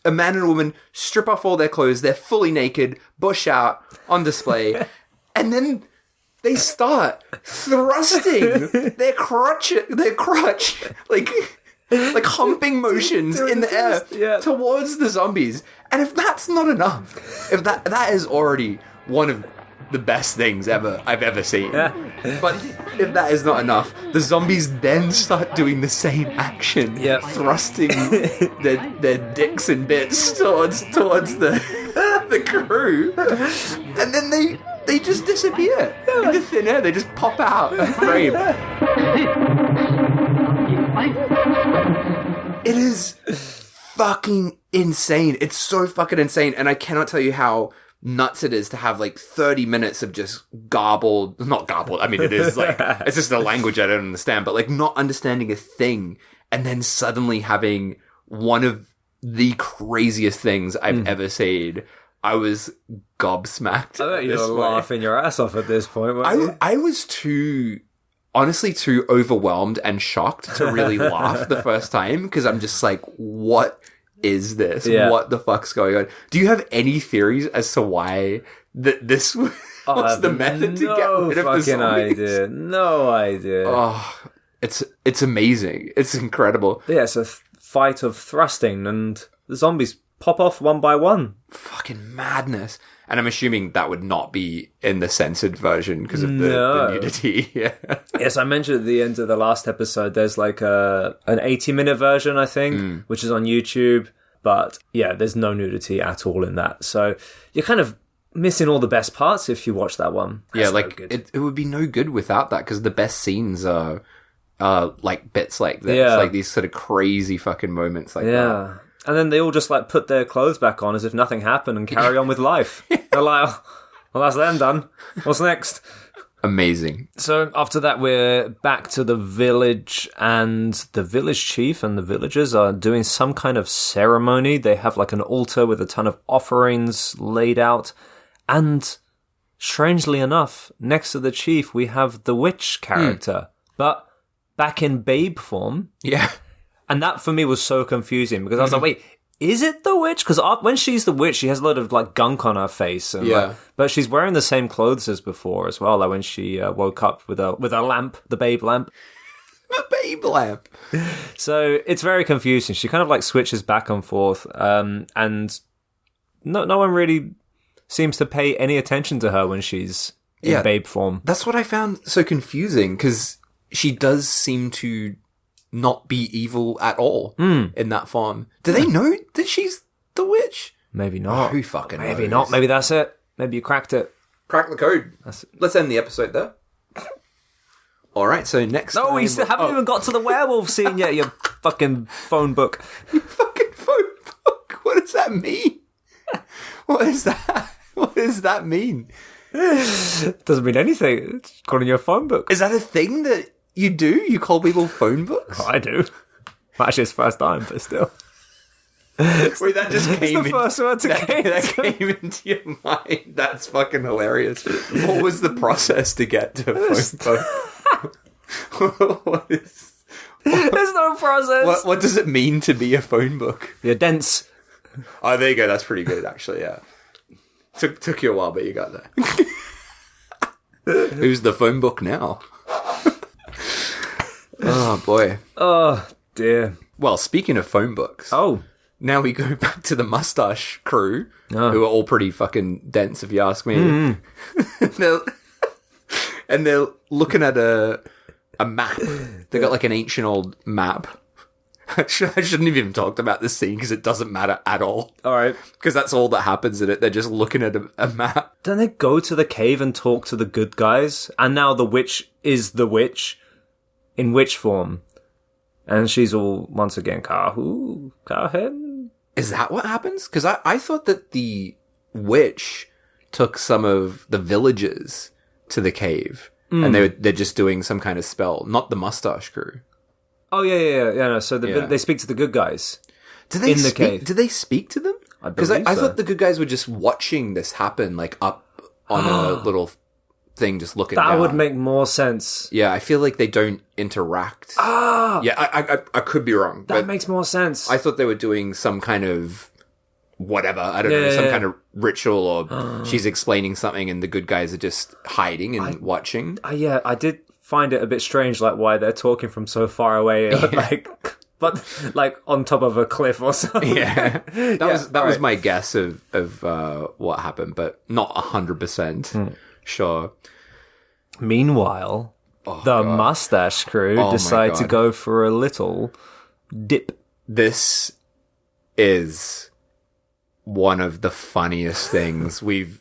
A man and a woman strip off all their clothes. They're fully naked, bush out, on display. And then they start thrusting their crotch, like humping motions in the air towards the zombies. And if that's not enough, if that is already one of the best things I've ever seen. Yeah. But if that is not enough, the zombies then start doing the same action, thrusting their dicks and bits towards the crew, and then they just disappear into thin air. They just pop out of frame. It is fucking insane. It's so fucking insane, and I cannot tell you how nuts it is to have like 30 minutes of just not garbled, I mean it is like, it's just a language I don't understand, but like not understanding a thing, and then suddenly having one of the craziest things I've ever seen. I was gobsmacked. I bet you were laughing your ass off at this point, weren't you? I was honestly too overwhelmed and shocked to really laugh the first time, because I'm just like, what is this? What the fuck's going on? Do you have any theories as to why this was the method to get rid of the zombies? No idea. Oh, it's amazing. It's incredible. Yeah, it's a fight of thrusting, and the zombies pop off one by one. Fucking madness. And I'm assuming that would not be in the censored version because of the nudity. Yeah. Yes, I mentioned at the end of the last episode, there's like an 80-minute version, I think, which is on YouTube. But yeah, there's no nudity at all in that. So you're kind of missing all the best parts if you watch that one. That's like it would be no good without that, because the best scenes are like bits like this. Yeah. Like these sort of crazy fucking moments like that. Yeah. And then they all just like put their clothes back on as if nothing happened and carry on with life. They're like, well, that's them done. What's next? Amazing. So after that, we're back to the village, and the village chief and the villagers are doing some kind of ceremony. They have like an altar with a ton of offerings laid out. And strangely enough, next to the chief, we have the witch character, but back in babe form. Yeah. And that for me was so confusing, because I was like, wait, is it the witch? Because when she's the witch, she has a lot of like gunk on her face. And, but she's wearing the same clothes as before as well. Like when she woke up with a lamp, the babe lamp. The babe lamp. So it's very confusing. She kind of like switches back and forth. And no one really seems to pay any attention to her when she's in babe form. That's what I found so confusing, because she does seem to not be evil at all in that form. Do they know that she's the witch? Maybe not. Who fucking Maybe knows? not. Maybe that's it. Maybe you cracked it. Crack the code. Let's end the episode there. All right, so next time... No, we haven't even got to the werewolf scene yet, you fucking phone book. You fucking phone book? What does that mean? What is that? What does that mean? Doesn't mean anything. It's calling you a phone book. Is that a thing that you do? You call people phone books? Oh, I do. Actually, it's first time, but still. Wait, that just came the first word that came into your mind. That's fucking hilarious. What was the process to get to a phone book? There's no process. What does it mean to be a phone book? You're dense. Oh, there you go. That's pretty good, actually, yeah. Took you a while, but you got there. Who's the phone book now? Oh, boy. Oh, dear. Well, speaking of phone books. Oh. Now we go back to the mustache crew, who are all pretty fucking dense, if you ask me. and they're looking at a map. They got like an ancient old map. I shouldn't have even talked about this scene because it doesn't matter at all. All right. Because that's all that happens in it. They're just looking at a map. Don't they go to the cave and talk to the good guys? And now the witch is the witch in witch form. And she's all, once again, Kahu, Kahen. Is that what happens? Because I thought that the witch took some of the villagers to the cave. And they're just doing some kind of spell. Not the mustache crew. Oh, yeah. No, so they speak to the good guys the cave. Do they speak to them? Because I thought the good guys were just watching this happen, like up on a little thing just looking That down. would make more sense. Yeah, I feel like they don't interact. Yeah, I could be wrong. That makes more sense. I thought they were doing some kind of whatever. I don't know, some kind of ritual, or she's explaining something and the good guys are just hiding and watching. Yeah, I did find it a bit strange, like why they're talking from so far away, but like on top of a cliff or something. Yeah, that was my guess of what happened, but not 100% sure. Meanwhile, the Mustache Crew decide to go for a little dip. This is one of the funniest things we've...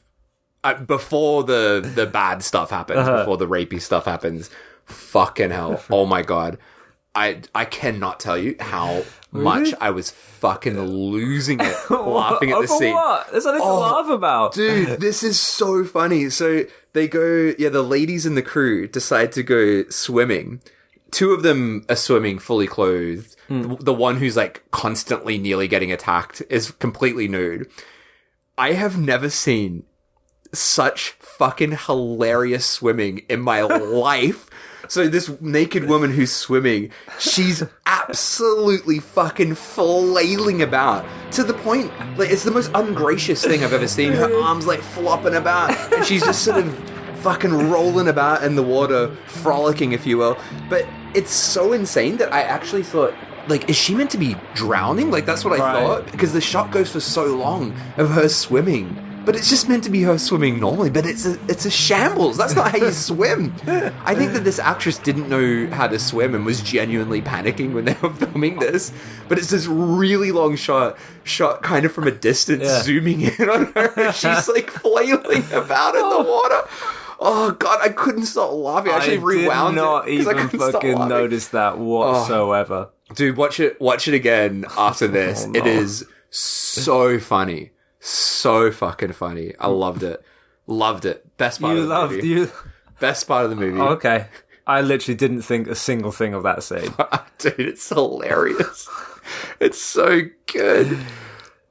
before the bad stuff happens, before the rapey stuff happens, fucking hell. Oh my God. I cannot tell you how much I was fucking losing it laughing at this scene. What? There's nothing to laugh about. Dude, this is so funny. So they go, the ladies in the crew decide to go swimming. Two of them are swimming fully clothed. The one who's like constantly nearly getting attacked is completely nude. I have never seen such fucking hilarious swimming in my life. So this naked woman who's swimming, she's absolutely fucking flailing about to the point, like, it's the most ungracious thing I've ever seen. Her arms like flopping about and she's just sort of fucking rolling about in the water, frolicking, if you will. But it's so insane that I actually thought, like, is she meant to be drowning? Like, that's what I thought, because the shot goes for so long of her swimming. But it's just meant to be her swimming normally, but it's a shambles. That's not how you swim. I think that this actress didn't know how to swim and was genuinely panicking when they were filming this. But it's this really long shot kind of from a distance, zooming in on her. She's like flailing about in the water. Oh God, I couldn't stop laughing. I actually rewound it. I did not even fucking notice that whatsoever. Dude, watch it again after this. It is so funny. So fucking funny. I loved it. Loved it. Best part of the movie. Best part of the movie. Oh, okay. I literally didn't think a single thing of that scene. Dude, it's hilarious. It's so good.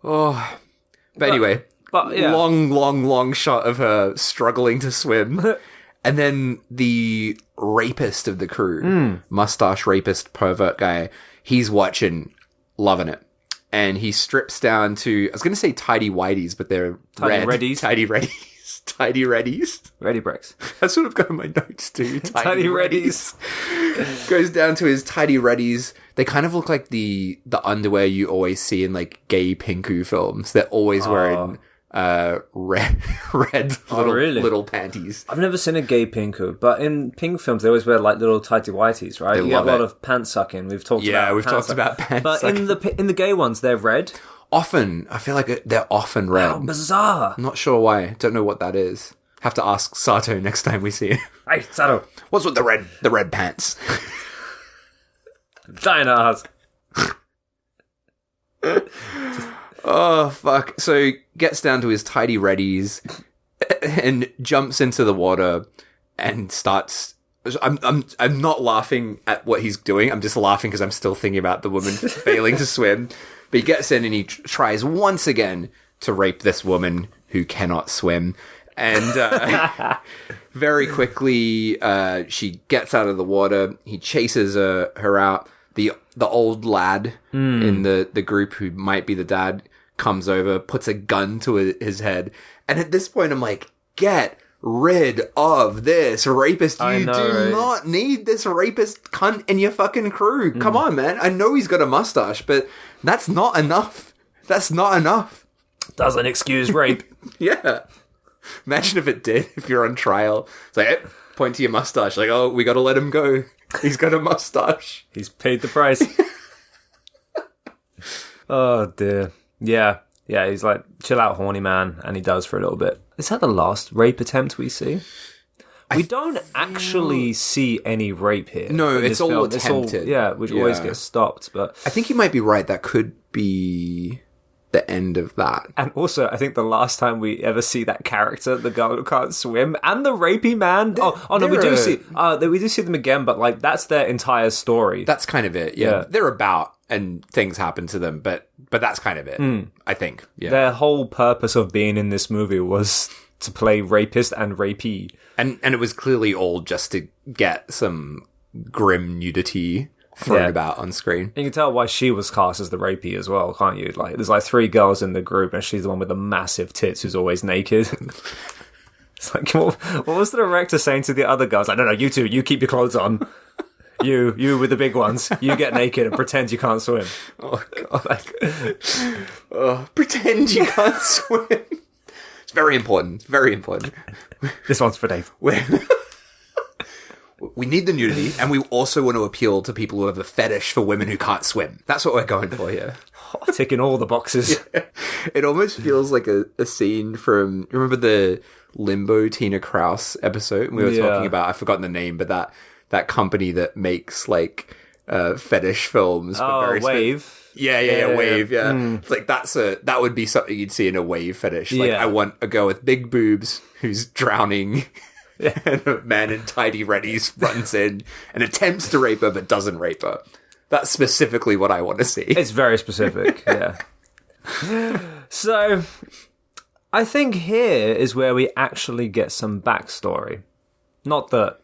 Oh. But anyway, long shot of her struggling to swim. And then the rapist of the crew, mustache rapist pervert guy, he's watching, loving it. And he strips down to, I was going to say tidy whities, but they're Tidy red. reddies. Tidy reddies. Tidy reddies. Ready bricks. That's what I've got in my notes too. Tidy reddies. Goes down to his tidy reddies. They kind of look like the underwear you always see in like gay pinku films. They're always wearing red little panties. I've never seen a gay pinku, but in pink films they always wear like little tighty whities, right? You get a lot of pants sucking. We've talked about pants but sucking. in the gay ones they're red. Often, I feel like they're often red. How bizarre. I'm not sure why. Don't know what that is. Have to ask Sato next time we see him. Hey, Sato. What's with the red pants? Giant ass. Oh, fuck. So he gets down to his tidy reddies and jumps into the water and starts... I'm not laughing at what he's doing. I'm just laughing because I'm still thinking about the woman failing to swim. But he gets in and he tries once again to rape this woman who cannot swim. And very quickly, she gets out of the water. He chases her out. The old lad in the group who might be the dad comes over, puts a gun to his head. And at this point, I'm like, get rid of this rapist. You do not need this rapist cunt in your fucking crew. Come on, man. I know he's got a mustache, but that's not enough. That's not enough. Doesn't excuse rape. Yeah. Imagine if it did, if you're on trial. It's like, hey, point to your mustache. Like, oh, we got to let him go. He's got a mustache. He's paid the price. Oh, dear. Yeah. Yeah, he's like, chill out, horny man. And he does for a little bit. Is that the last rape attempt we see? We don't actually see any rape here. No, it's all attempted. Which always gets stopped. But I think you might be right. That could be the end of that. And also, I think the last time we ever see that character, the girl who can't swim, and the rapey man. We do see them again, but like that's their entire story. That's kind of it. Yeah. They're about and things happen to them, but that's kind of it. I think. Yeah. Their whole purpose of being in this movie was to play rapist and rapee. And it was clearly all just to get some grim nudity thrown about on screen. You can tell why she was cast as the rapee as well, can't you? Like, there's like 3 girls in the group, and she's the one with the massive tits who's always naked. It's like, what was the director saying to the other girls? Like, no, you two, you keep your clothes on. You with the big ones, you get naked and pretend you can't swim. Oh, God. Pretend you can't swim. It's very important. Very important. This one's for Dave. We need the nudity, and we also want to appeal to people who have a fetish for women who can't swim. That's what we're going for here. Ticking all the boxes. Yeah. It almost feels like a scene from... Remember the Limbo Tina Kraus episode? We were talking about... I've forgotten the name, but that company that makes, like, fetish films. Wave. Wave, yeah. It's like, that would be something you'd see in a wave fetish. Like, I want a girl with big boobs who's drowning... and a man in tidy readies runs in and attempts to rape her but doesn't rape her. That's specifically what I want to see. It's very specific, yeah. So, I think here is where we actually get some backstory. Not that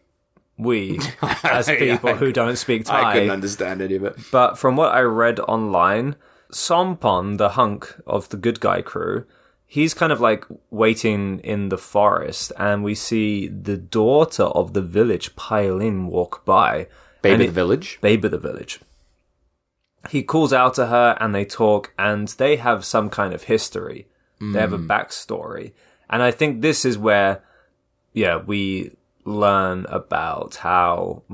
we, as people who don't speak Thai... I couldn't understand any of it. But from what I read online, Sompon, the hunk of the good guy crew... He's kind of like waiting in the forest, and we see the daughter of the village, Pailin, walk by. Babe of the village? Babe of the village. He calls out to her, and they talk, and they have some kind of history. They have a backstory. And I think this is where, we learn about how,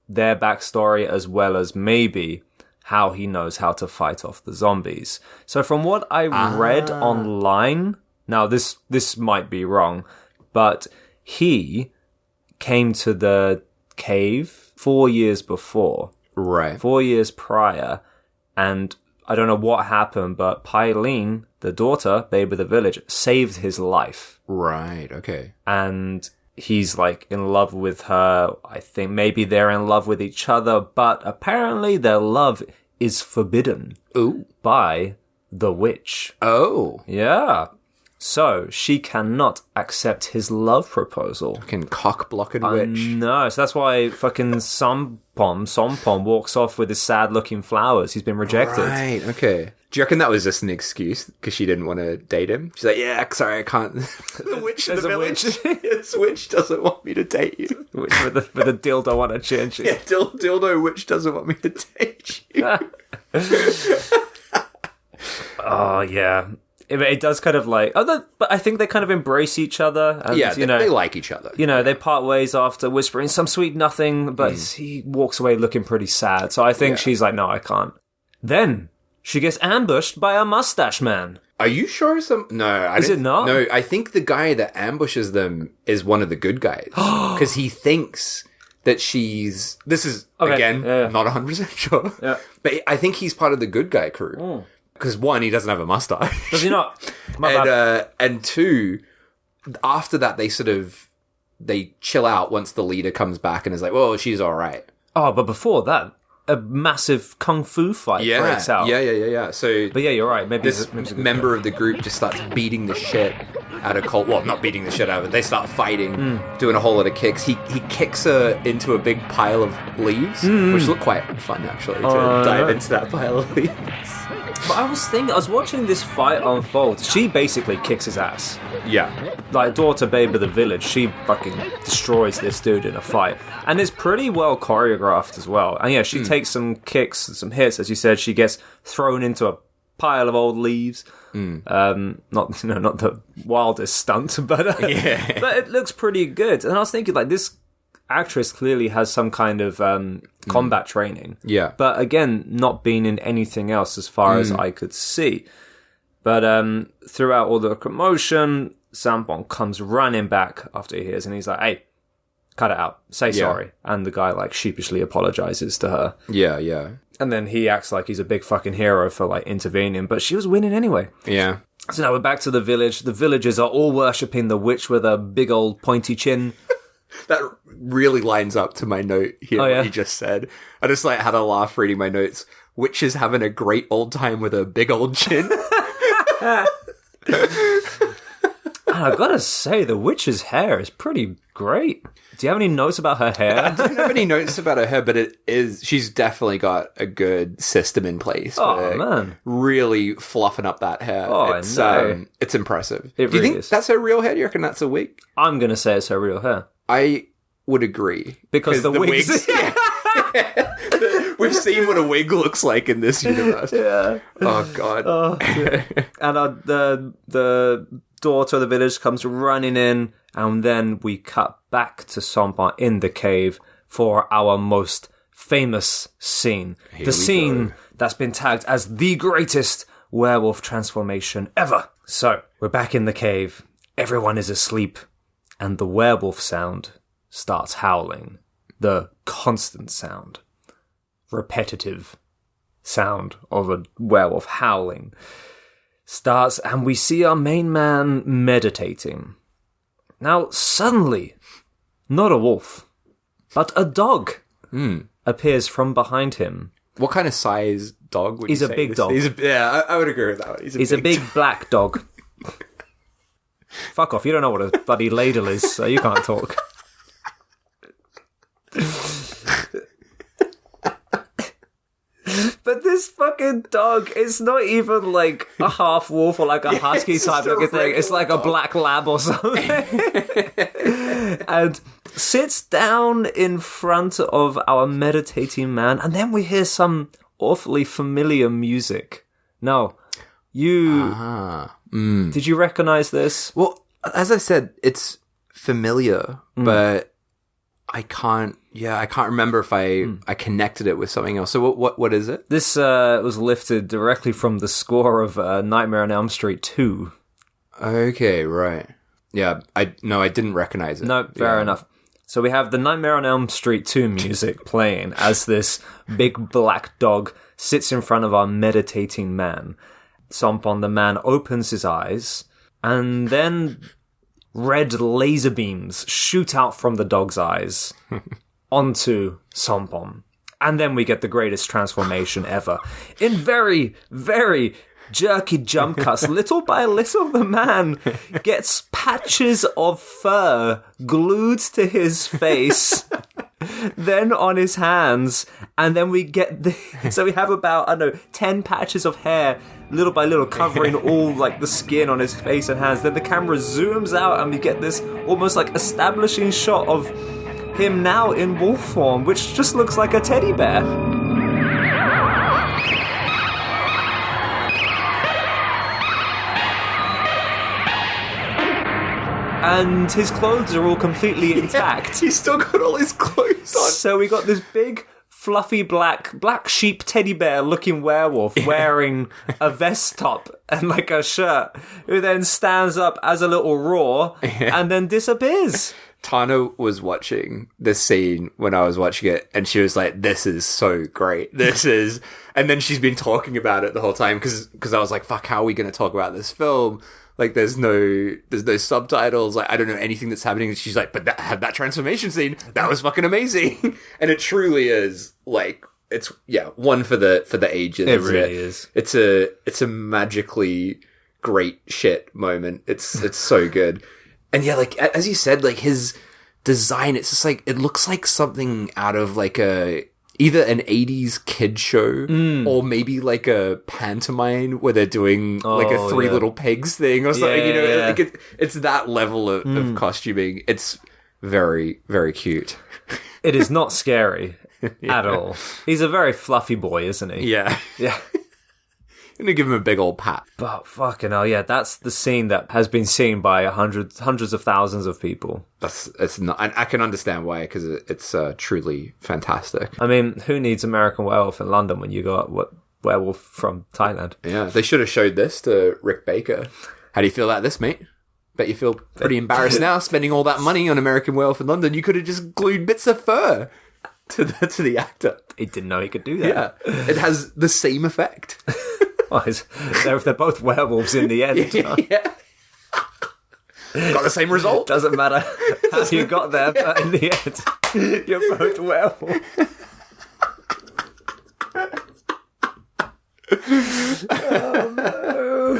their backstory, as well as maybe... how he knows how to fight off the zombies. So from what I read online, now this might be wrong, but he came to the cave 4 years before. Right. 4 years prior, and I don't know what happened, but Pailin, the daughter, babe of the village, saved his life. Right, okay. And he's like in love with her. I think maybe they're in love with each other, but apparently their love is forbidden by the witch. Oh. Yeah. So she cannot accept his love proposal. Fucking cock-blocking witch. No, so that's why fucking Sompom walks off with his sad-looking flowers. He's been rejected. Right, okay. Do you reckon that was just an excuse because she didn't want to date him? She's like, yeah, sorry, I can't. The witch in the village. This witch doesn't want me to date you. Witch with a dildo on her chin. Yeah, dildo witch doesn't want me to date you. Oh, yeah. It does kind of like... but I think they kind of embrace each other. And, they like each other. They part ways after whispering some sweet nothing, but he walks away looking pretty sad. So I think she's like, no, I can't. Then... she gets ambushed by a mustache man. Are you sure? Is it not? No, I think the guy that ambushes them is one of the good guys. Because he thinks that she's... This is, again, not 100% sure. Yeah. But I think he's part of the good guy crew. Because one, he doesn't have a mustache. Does he not? And two, after that, they chill out once the leader comes back and is like, well, she's all right. Oh, but before that... a massive kung fu fight breaks out. Yeah. So, but you're right. Maybe this member of the group just starts beating the shit out of Colt. Well, not beating the shit out of it. They start fighting, doing a whole lot of kicks. He kicks her into a big pile of leaves, which look quite fun actually to dive into that pile of leaves. But I was watching this fight unfold. She basically kicks his ass. Yeah. Like, daughter babe of the village, she fucking destroys this dude in a fight. And it's pretty well choreographed as well. And she takes some kicks and some hits. As you said, she gets thrown into a pile of old leaves. Not the wildest stunt, but but it looks pretty good. And I was thinking, like, this actress clearly has some kind of combat training. Yeah. But again, not been in anything else as far as I could see. But throughout all the commotion, Sampon comes running back after he hears, and he's like, hey, cut it out. Say sorry. And the guy, like, sheepishly apologizes to her. Yeah. And then he acts like he's a big fucking hero for, like, intervening, but she was winning anyway. Yeah. So now we're back to the village. The villagers are all worshipping the witch with a big old pointy chin. That really lines up to my note here, what you just said. I just, like, had a laugh reading my notes. Witch is having a great old time with a big old chin. I gotta say, the witch's hair is pretty great. Do you have any notes about her hair? I don't have any notes about her hair, but she's definitely got a good system in place. Oh, man. Really fluffing up that hair. Oh, it's impressive. It Do you really think is. that's her real hair? Do you reckon that's a wig? I'm gonna say it's her real hair. I would agree. Because the wigs... Yeah. We've seen what a wig looks like in this universe. Yeah. Oh, God. Oh, and the daughter of the village comes running in, and then we cut back to Sommai in the cave for our most famous scene. The scene that's been tagged as the greatest werewolf transformation ever. So, we're back in the cave. Everyone is asleep, and the werewolf sound starts howling. The constant sound. Repetitive sound of a werewolf howling starts, and we see our main man meditating. Now, suddenly, not a wolf, but a dog appears from behind him. What kind of size dog would you say? He's a big dog. I would agree with that one. He's a big black dog. Fuck off, you don't know what a bloody ladle is, so you can't talk. But this fucking dog is not even like a half wolf or like a husky type looking thing. It's like a black lab or something. And sits down in front of our meditating man, and then we hear some awfully familiar music. Now, did you recognize this? Well, as I said, it's familiar, but I can't remember if I connected it with something else. So what is it? This was lifted directly from the score of Nightmare on Elm Street 2. Okay, right. Yeah, I didn't recognize it. No, fair enough. So we have the Nightmare on Elm Street 2 music playing as this big black dog sits in front of our meditating man. Sompon, the man, opens his eyes, and then red laser beams shoot out from the dog's eyes onto Sompon. And then we get the greatest transformation ever. In very, very jerky jump cuts, little by little, the man gets patches of fur glued to his face, then on his hands, and then we get so we have about, 10 patches of hair, little by little, covering all, like, the skin on his face and hands. Then the camera zooms out, and we get this almost, like, establishing shot of him now in wolf form, which just looks like a teddy bear. And his clothes are all completely intact. He's still got all his clothes on. So we got this big, fluffy black sheep teddy bear looking werewolf wearing a vest top and like a shirt, who then stands up as a little roar and then disappears. Tana was watching this scene when I was watching it, and she was like, this is so great. And then she's been talking about it the whole time, because I was like, fuck, how are we going to talk about this film? Like, there's no subtitles. Like, I don't know anything that's happening. And she's like, but that transformation scene, that was fucking amazing. And it truly is, like, it's, one for the ages. It really is. It's a magically great shit moment. It's so good. And yeah, like, as you said, like, his design, it's just like, it looks like something out of, like, either an 80s kid show or maybe like a pantomime where they're doing like a Three Little Pigs thing or something, Like it's that level of costuming. It's very, very cute. It is not scary at all. He's a very fluffy boy, isn't he? Yeah. Yeah. I'm gonna give him a big old pat. But fucking hell, yeah, that's the scene that has been seen by hundreds of thousands of people. It's not. I can understand why, because it's truly fantastic. I mean, who needs American Werewolf in London when you got Werewolf from Thailand? Yeah, they should have showed this to Rick Baker. How do you feel about this, mate? Bet you feel pretty embarrassed now, spending all that money on American Werewolf in London. You could have just glued bits of fur to the actor. He didn't know he could do that. Yeah, it has the same effect. Well, they're both werewolves in the end. Yeah. Got the same result. Doesn't matter how you got there, but in the end, you're both werewolves. Oh, no.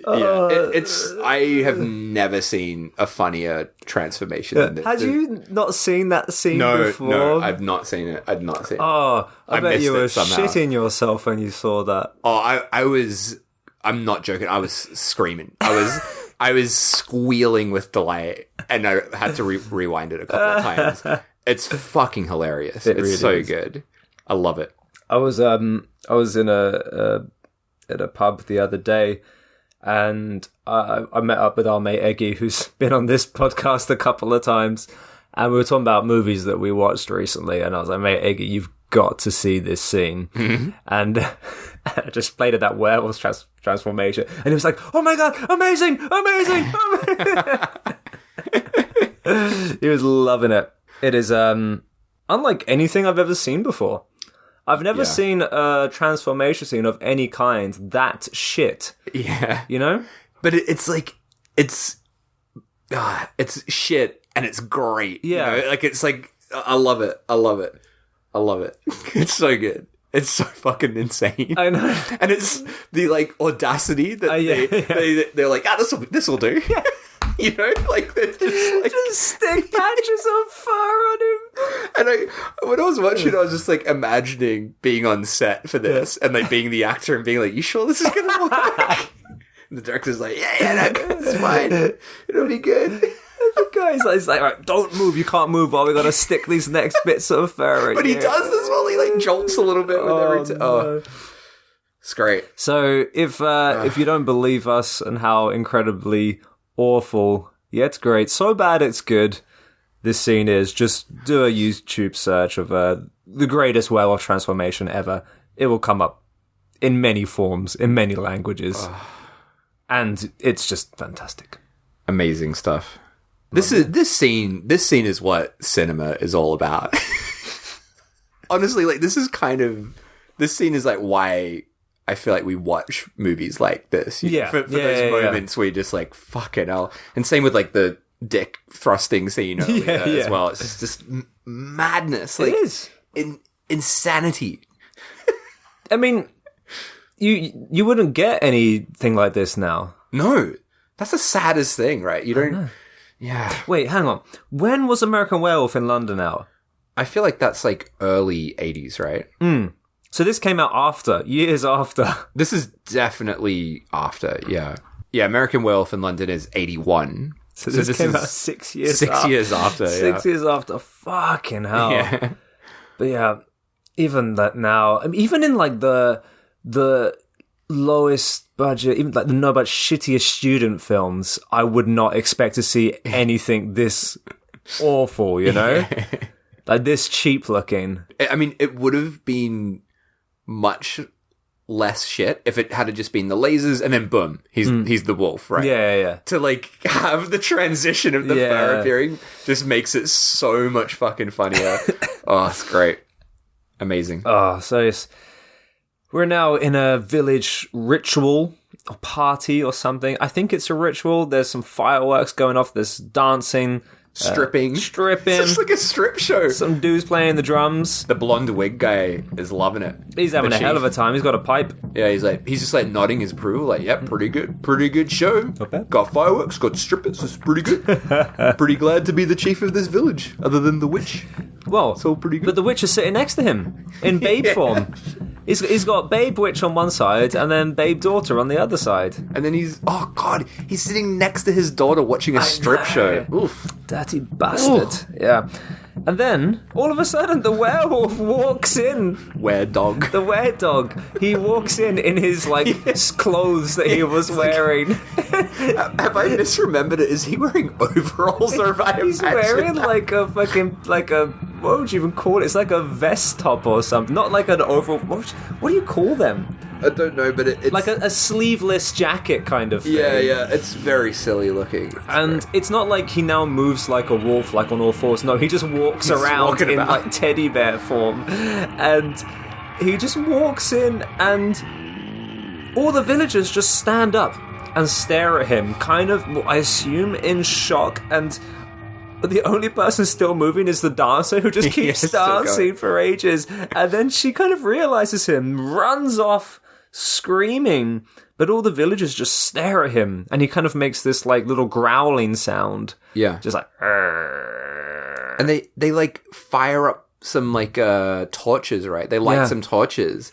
It's. I have never seen a funnier transformation than this. Had you not seen that scene before? No, I've not seen it. I've not seen it. Oh, I bet you were somehow. shitting yourself when you saw that. Oh, I was. I'm not joking. I was screaming. I was squealing with delight, and I had to rewind it a couple of times. It's fucking hilarious. It's really so good. I love it. I was in at a pub the other day, and I met up with our mate Eggy, who's been on this podcast a couple of times, and we were talking about movies that we watched recently, and I was like, mate Eggy, you've got to see this scene. And I just played that werewolf transformation, and he was like, oh my god, amazing. He was loving it. It is unlike anything I've ever seen before. I've never seen a transformation scene of any kind that shit. Yeah. You know? But it's like, it's shit, and it's great. Yeah. You know? Like, it's like, I love it. It's so good. It's so fucking insane. I know. And it's the, like, audacity that they're like, this'll do. Yeah. You know, like they're just stick patches of fur on him. And when I was watching, I was just like imagining being on set for this and like being the actor and being like, "You sure this is gonna work?" And the director's like, "Yeah, it's fine. It'll be good." The guy's like, "Right, don't move. You can't move while we gotta stick these next bits of fur." But he does this while he like jolts a little bit with every time. Oh, it's great. So if you don't believe us and how incredibly awful yet great, so bad it's good this scene is, just do a YouTube search of the greatest werewolf transformation ever. It will come up in many forms, in many languages, and it's just fantastic. Amazing stuff. This scene is what cinema is all about. Honestly, like this scene is like why I feel like we watch movies like this. For those moments where you're just like, fucking hell. And same with like the dick thrusting scene as well. It's just madness. Like, it is. Insanity. I mean, you wouldn't get anything like this now. No. That's the saddest thing, right? You don't... Yeah. Wait, hang on. When was American Werewolf in London out? I feel like that's like early 80s, right? So this came out years after. This is definitely after, yeah. Yeah, American Werewolf in London is 81. So this came out 6 years after. 6 years after, 6 years after. Fucking hell. Yeah. But yeah, even that now, I mean, even in like the lowest budget, even like the shittiest student films, I would not expect to see anything this awful, you know? Like this cheap looking. I mean, it would have been much less shit if it had just been the lasers and then boom, he's the wolf, right? Yeah. To like have the transition of the fur appearing just makes it so much fucking funnier. Oh, it's great. Amazing. Oh, so we're now in a village ritual or party or something. I think it's a ritual. There's some fireworks going off. There's dancing. Stripping. It's just like a strip show. Some dudes playing the drums. The blonde wig guy is loving it. He's having a hell of a time. He's got a pipe. Yeah, he's just like nodding his approval, like, yep, pretty good show. Not bad. Got fireworks, got strippers, it's pretty good. Pretty glad to be the chief of this village, other than the witch. Well, it's all pretty good. But the witch is sitting next to him in babe form. He's got Babe Witch on one side and then Babe Daughter on the other side. And then he's sitting next to his daughter watching a strip show. Oof. Dirty bastard. Oof. Yeah. And then, all of a sudden, the werewolf walks in. Were-dog. The were-dog. He walks in his, clothes that he was wearing. Have I misremembered it? Is he wearing overalls or have I He's wearing, what would you even call it? It's like a vest top or something. Not like an overall... What do you call them? I don't know, but it's... Like a sleeveless jacket kind of thing. Yeah, it's very silly looking. It's not like he now moves like a wolf, like on all fours. No, he just walks around in like teddy bear form. And he just walks in and all the villagers just stand up and stare at him, kind of, I assume, in shock. And the only person still moving is the dancer, who just keeps dancing for ages. And then she kind of realizes him, runs off screaming, but all the villagers just stare at him, and he kind of makes this like little growling sound. Yeah. Just like... "Arr." And they like fire up some like torches, right? They light some torches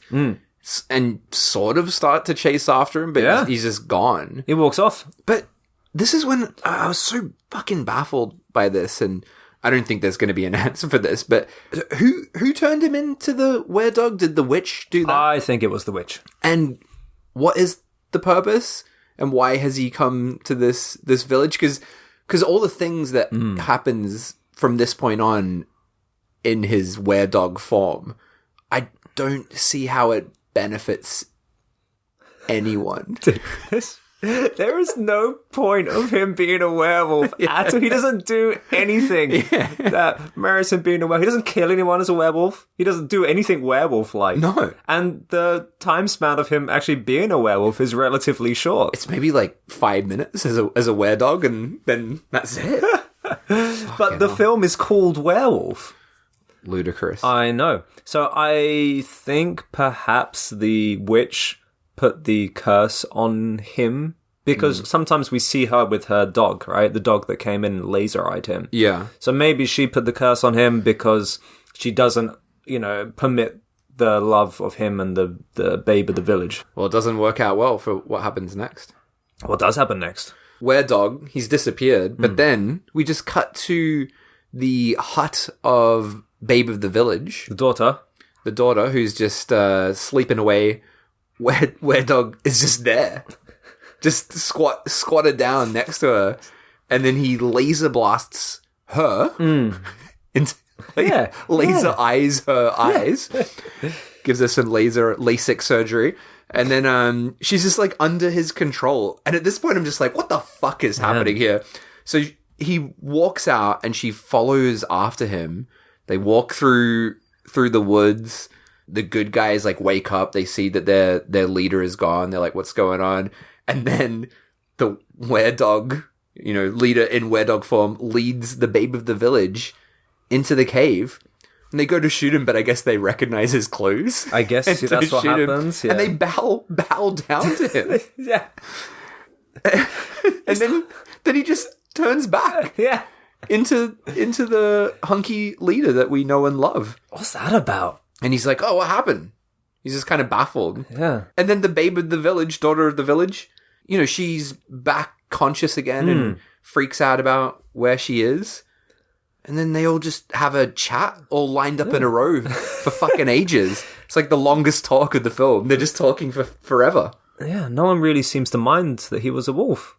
and sort of start to chase after him, but he's just gone. He walks off. But this is when I was so fucking baffled by this, and I don't think there's going to be an answer for this, but who turned him into the were-dog? Did the witch do that? I think it was the witch. And what is the purpose? And why has he come to this village? Because all the things that happens from this point on in his were-dog form, I don't see how it benefits anyone. There is no point of him being a werewolf at all. He doesn't do anything that merits him being a werewolf. He doesn't kill anyone as a werewolf. He doesn't do anything werewolf-like. No. And the time span of him actually being a werewolf is relatively short. It's maybe like 5 minutes as a were-dog, and then that's it. But the film is called Werewolf. Ludicrous. I know. So I think perhaps the witch put the curse on him, because sometimes we see her with her dog, right? The dog that came in and laser-eyed him. Yeah. So maybe she put the curse on him because she doesn't, permit the love of him and the babe of the village. Well, it doesn't work out well for what happens next. What does happen next? Were-dog, he's disappeared, but then we just cut to the hut of babe of the village. The daughter, who's just sleeping away. Were-dog is just there. Just squatted down next to her. And then he laser blasts her. Laser eyes her eyes. Gives her some LASIK surgery. And then she's just like under his control. And at this point I'm just like, what the fuck is happening here? So he walks out and she follows after him. They walk through the woods. The good guys like wake up. They see that their leader is gone. They're like, what's going on? And then the were-dog, leader in were-dog form, leads the babe of the village into the cave. And they go to shoot him, but I guess they recognize his clues. I guess that's what happens. Yeah. And they bow down to him. Yeah. And then he just turns back. Yeah. Into the hunky leader that we know and love. What's that about? And he's like, oh, what happened? He's just kind of baffled. Yeah. And then the babe of the village, daughter of the village, she's back conscious again and freaks out about where she is. And then they all just have a chat all lined up in a row for fucking ages. It's like the longest talk of the film. They're just talking for forever. Yeah, no one really seems to mind that he was a wolf.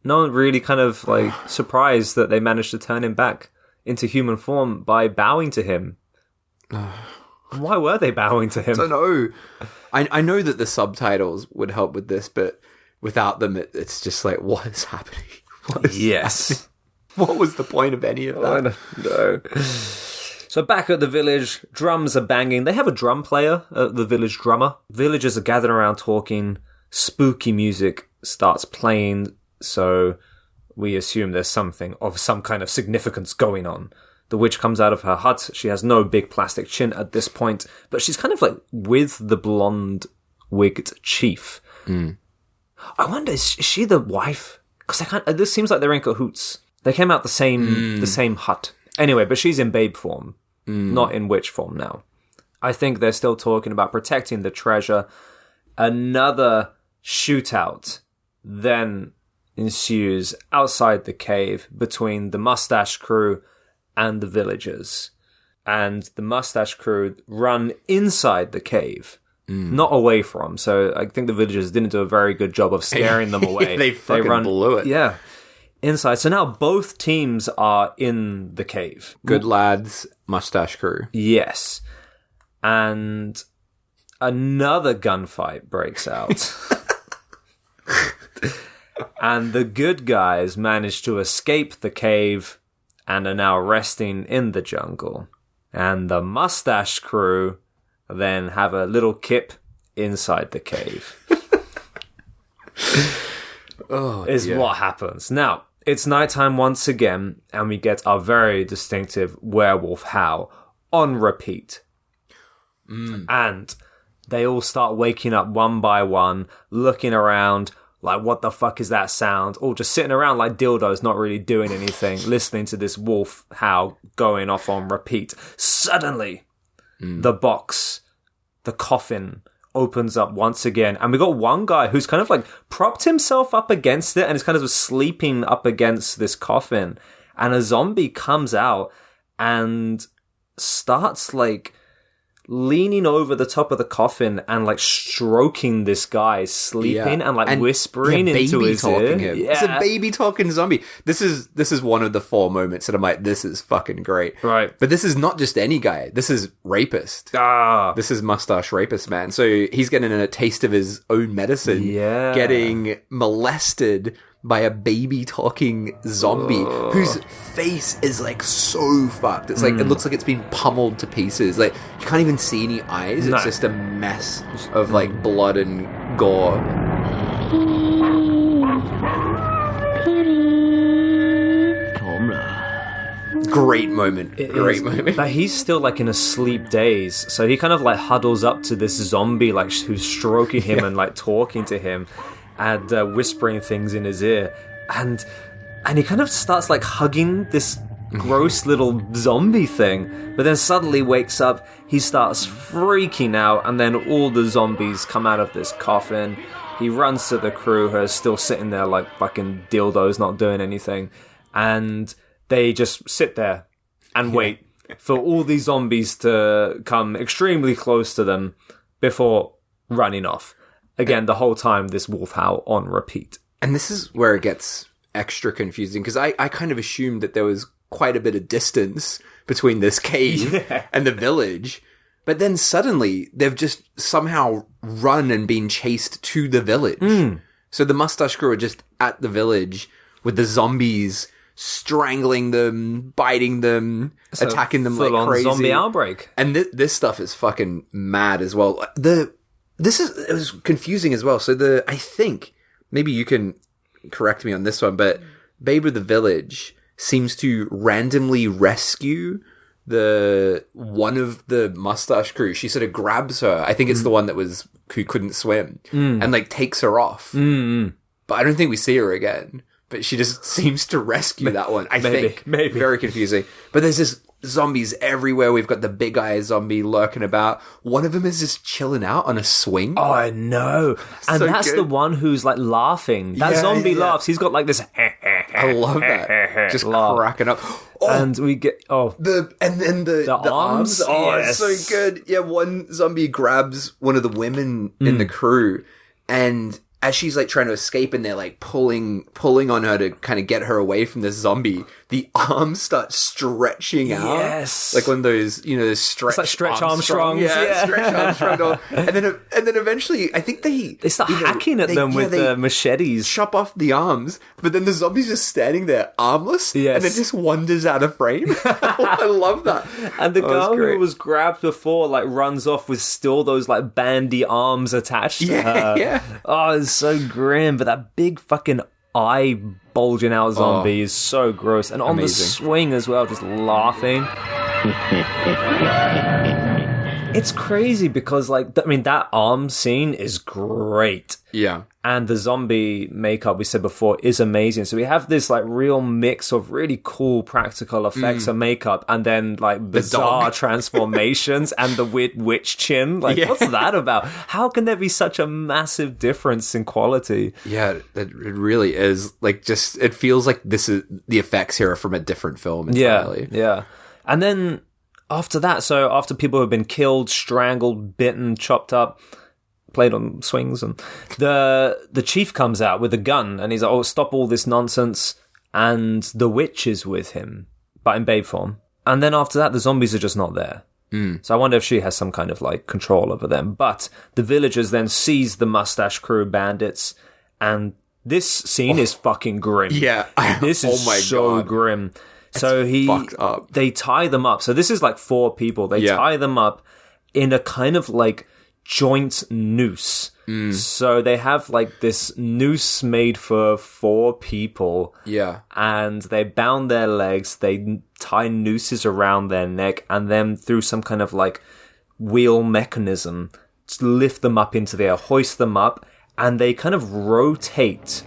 No one really kind of like surprised that they managed to turn him back into human form by bowing to him. Why were they bowing to him? I don't know. I know that the subtitles would help with this, but without them, it's just like, what is happening? Yes. What was the point of any of that? I don't know. So back at the village, drums are banging. They have a drum player, the village drummer. Villagers are gathered around talking. Spooky music starts playing, so we assume there's something of some kind of significance going on. The witch comes out of her hut. She has no big plastic chin at this point, but she's kind of like with the blonde wigged chief. I wonder, is she the wife? Because this seems like they're in cahoots. They came out the same hut. Anyway, but she's in babe form, not in witch form now. I think they're still talking about protecting the treasure. Another shootout then ensues outside the cave between the mustache crew and the villagers. And the mustache crew run inside the cave, not away from. So I think the villagers didn't do a very good job of scaring them away. They fucking blew it. Yeah. Inside. So now both teams are in the cave. Good lads, mustache crew. Yes. And another gunfight breaks out. And the good guys manage to escape the cave and are now resting in the jungle. And the mustache crew then have a little kip inside the cave. What happens. Now, it's nighttime once again, and we get our very distinctive werewolf howl on repeat. And they all start waking up one by one, looking around, like, what the fuck is that sound? All just sitting around like dildos, not really doing anything, listening to this wolf howl going off on repeat. Suddenly, the coffin opens up once again, and we got one guy who's kind of like propped himself up against it and is kind of sleeping up against this coffin, and a zombie comes out and starts like leaning over the top of the coffin and like stroking this guy sleeping and like whispering into his ear. Yeah. It's a baby talking zombie. This is one of the 4 moments that I'm like, this is fucking great. Right. But this is not just any guy. This is rapist. This is mustache rapist man. So he's getting a taste of his own medicine. Yeah. Getting molested by a baby talking zombie whose face is like so fucked. It's like it looks like it's been pummeled to pieces. Like you can't even see any eyes. It's just a mess of like blood and gore. Great moment. Great moment. But he's still like in a sleep daze, so he kind of like huddles up to this zombie like who's stroking him and like talking to him and whispering things in his ear, and he kind of starts like hugging this gross little zombie thing, but then suddenly wakes up, he starts freaking out, and then all the zombies come out of this coffin. He runs to the crew who are still sitting there like fucking dildos, not doing anything, and they just sit there and wait for all these zombies to come extremely close to them before running off. Again, the whole time, this wolf howl on repeat. And this is where it gets extra confusing, because I kind of assumed that there was quite a bit of distance between this cave and the village. But then suddenly, they've just somehow run and been chased to the village. So the mustache crew are just at the village with the zombies strangling them, biting them, attacking them like crazy. Zombie outbreak. And this stuff is fucking mad as well. It was confusing as well. So I think, maybe you can correct me on this one, but Babe of the Village seems to randomly rescue one of the mustache crew. She sort of grabs her. I think it's the one who couldn't swim and like takes her off. But I don't think we see her again. But she just seems to rescue that one. I think. Maybe. Very confusing. But there's just zombies everywhere. We've got the big eye zombie lurking about. One of them is just chilling out on a swing. Oh, I know. And So that's good. the one who's like laughing. That zombie laughs. He's got like this I love that. Just cracking up. Oh, and we get the arms. Oh, Yes. it's so good. Yeah, one zombie grabs one of the women in the crew, and as she's like trying to escape and they're like pulling on her to kind of get her away from this zombie, the arms start stretching out. Yes. Like one of those, those stretch, It's like Stretch Armstrongs. Yeah, Stretch Armstrong. and then eventually, I think they start hacking at them with machetes. chop off the arms, but then the zombie's just standing there armless, Yes. and it just wanders out of frame. I love that. And the girl great. who was grabbed before like runs off with still those like bandy arms attached to her. Yeah. Oh, it's so grim, but that big fucking eye bulging out zombie is so gross. And on the swing as well, just laughing. It's crazy because that arm scene is great. Yeah. And the zombie makeup, we said before, is amazing. So we have this like real mix of really cool practical effects and makeup, and then like bizarre transformations and the weird witch chin. Like, what's that about? How can there be such a massive difference in quality? Yeah, it really is. Like, just, it feels like the effects here are from a different film entirely. Yeah. And then after that, so after people have been killed, strangled, bitten, chopped up, played on swings, and the chief comes out with a gun, and he's like, "Oh, stop all this nonsense!" And the witch is with him, but in babe form. And then after that, the zombies are just not there. So I wonder if she has some kind of like control over them. But the villagers then seize the mustache crew bandits, and this scene is fucking grim. Yeah, This is so grim. So fucked up. They tie them up. So this is like 4 people. They tie them up in a kind of like joint noose. So they have like this noose made for 4 people. Yeah. And they bound their legs. They tie nooses around their neck, and then through some kind of like wheel mechanism lift them up into the air, hoist them up, and they kind of rotate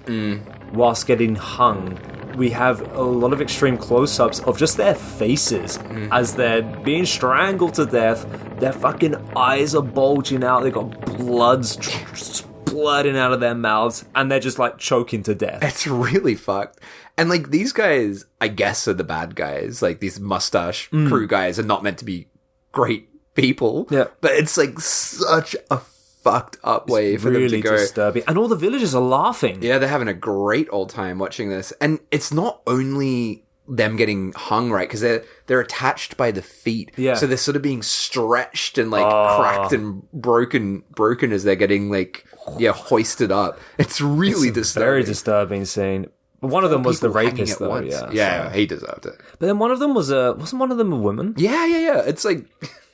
whilst getting hung. We have a lot of extreme close-ups of just their faces as they're being strangled to death. Their fucking eyes are bulging out. They've got blood splurting out of their mouths, and they're just like choking to death. It's really fucked. And like these guys, I guess, are the bad guys. Like these mustache crew guys are not meant to be great people. Yeah. But it's like such a fucked up way for them to go. Disturbing. And all the villagers are laughing. Yeah, they're having a great old time watching this. And it's not only them getting hung, right? Because they're attached by the feet. Yeah. So they're sort of being stretched and like cracked and broken as they're getting like, hoisted up. It's really disturbing. Very disturbing scene. One of them was the rapist, though. Yeah, he deserved it. But then one of them wasn't one of them a woman? Yeah. It's like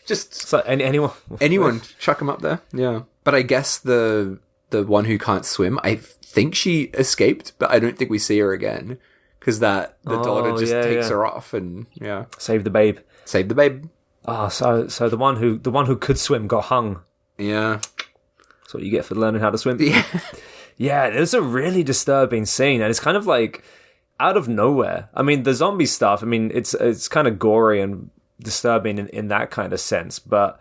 just So anyone chuck him up there. Yeah. But I guess the one who can't swim, I think she escaped, but I don't think we see her again because the daughter just takes her off and save the babe. Save the babe. Oh, so the one who could swim got hung. Yeah. That's what you get for learning how to swim. Yeah. Yeah, it's a really disturbing scene, and it's kind of like out of nowhere. I mean, the zombie stuff, I mean, it's kind of gory and disturbing in that kind of sense, but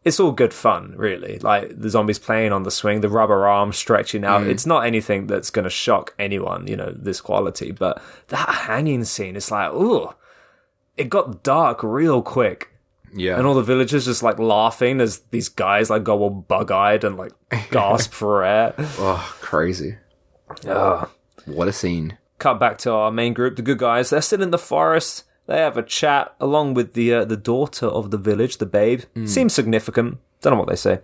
it's all good fun, really. Like, the zombies playing on the swing, the rubber arm stretching out. It's not anything that's going to shock anyone, this quality, but that hanging scene, it's like, ooh, it got dark real quick. Yeah. And all the villagers just like laughing as these guys like go all bug-eyed and like gasp for air. Oh, crazy. What a scene. Cut back to our main group, the good guys. They're still in the forest. They have a chat along with the daughter of the village, the babe. Seems significant. Don't know what they say.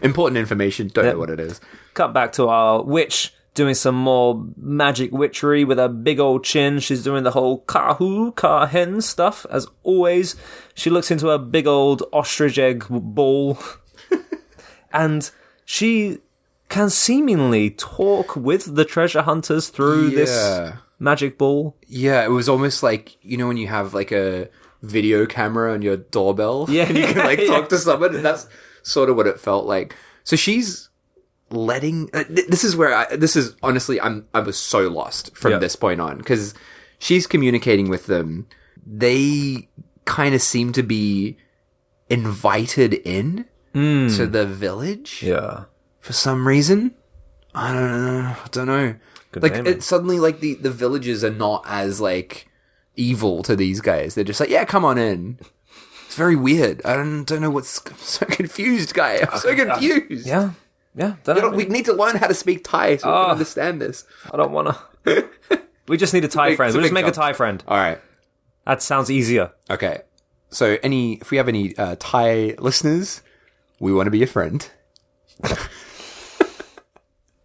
Important information. Don't know what it is. Cut back to our witch doing some more magic witchery with a big old chin. She's doing the whole ka-hen stuff, as always. She looks into a big old ostrich egg ball. And she can seemingly talk with the treasure hunters through this magic ball. Yeah, it was almost like, when you have like a video camera on your doorbell. Yeah. And you can like talk to someone, and that's sort of what it felt like. So she's letting this is honestly I was so lost from this point on, because she's communicating with them. They kind of seem to be invited in to the village for some reason. I don't know. Good like naming. it's suddenly like the villagers are not as like evil to these guys. They're just like, yeah, come on in. It's very weird. I don't know I'm so confused, guy. I'm so confused. Yeah. We need to learn how to speak Thai so we can understand this. I don't want to. We just need a Thai friend. We'll just make a Thai friend. All right. That sounds easier. Okay. So if we have any Thai listeners, we want to be your friend.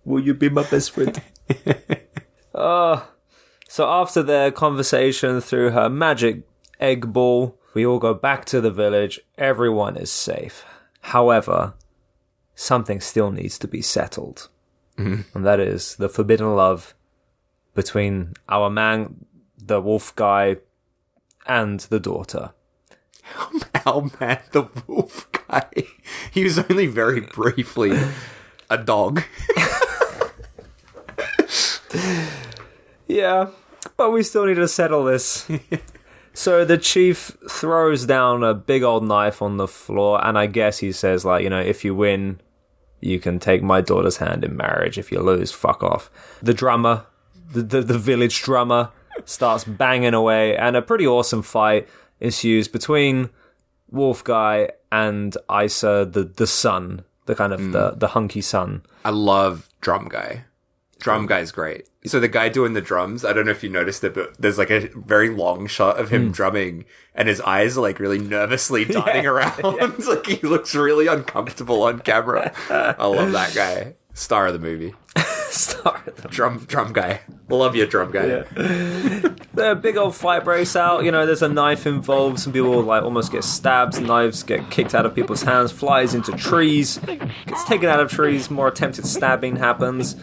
Will you be my best friend? So after their conversation through her magic egg ball, we all go back to the village. Everyone is safe. However, something still needs to be settled. And that is the forbidden love between our man, the wolf guy, and the daughter. Our man, the wolf guy. He was only very briefly a dog. Yeah, but we still need to settle this. So the chief throws down a big old knife on the floor, and I guess he says, like, if you win, you can take my daughter's hand in marriage. If you lose, fuck off. The drummer, the village drummer, starts banging away, and a pretty awesome fight ensues between Wolf Guy and Isa, the son, the kind of the hunky son. I love Drum Guy. Drum Guy's great. So the guy doing the drums, I don't know if you noticed it, but there's like a very long shot of him drumming, and his eyes are like really nervously darting around. It's like he looks really uncomfortable on camera. I love that guy. Star of the movie. Star of the Drum guy. Love your drum guy. Yeah. The big old fight breaks out. You know, there's a knife involved. Some people like almost get stabbed. Knives get kicked out of people's hands. Flies into trees. Gets taken out of trees. More attempted stabbing happens.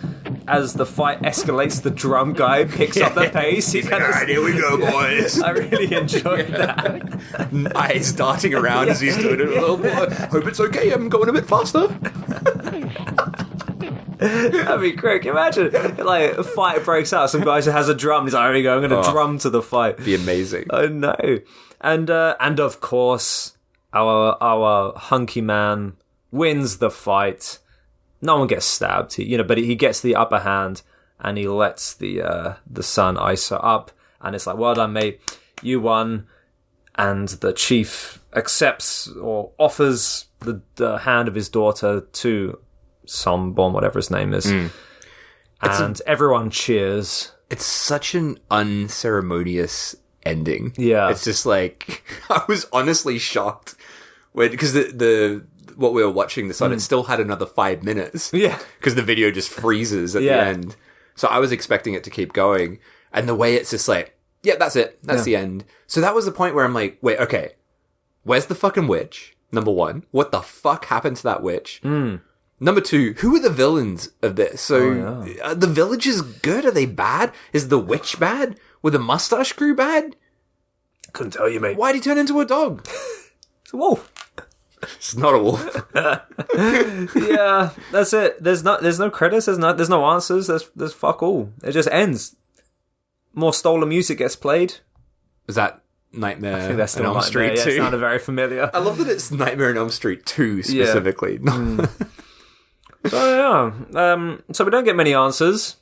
As the fight escalates, the drum guy picks up the pace. He's like, all right, here we go, boys. I really enjoyed that. Eyes darting around as he's doing it. Oh, boy. Hope it's okay. I'm going a bit faster. That'd be great. Can you imagine, like, a fight breaks out, some guy just has a drum, he's like, here we go, I'm going to drum to the fight. Be amazing. I know. And of course, our hunky man wins the fight. No one gets stabbed, but he gets the upper hand, and he lets the son ice her up, and it's like, well done, mate, you won. And the chief accepts or offers the hand of his daughter to Sommai, whatever his name is. And everyone cheers. It's such an unceremonious ending. Yeah. It's just like, I was honestly shocked because the what we were watching this on, it still had another 5 minutes. Yeah. Because the video just freezes at the end. So I was expecting it to keep going. And the way it's just like, yeah, that's it. That's the end. So that was the point where I'm like, wait, okay. Where's the fucking witch? Number one. What the fuck happened to that witch? Number two, who are the villains of this? So, are the villagers good? Are they bad? Is the witch bad? Were the mustache crew bad? Couldn't tell you, mate. Why'd he turn into a dog? It's a wolf. It's not a wolf. Yeah, that's it. There's no credits. There's no answers. There's fuck all. It just ends. More stolen music gets played. Is that Nightmare I think that's still on Elm Street 2? Yeah, it sounded very familiar. I love that it's Nightmare on Elm Street 2 specifically. Yeah. So yeah, so we don't get many answers.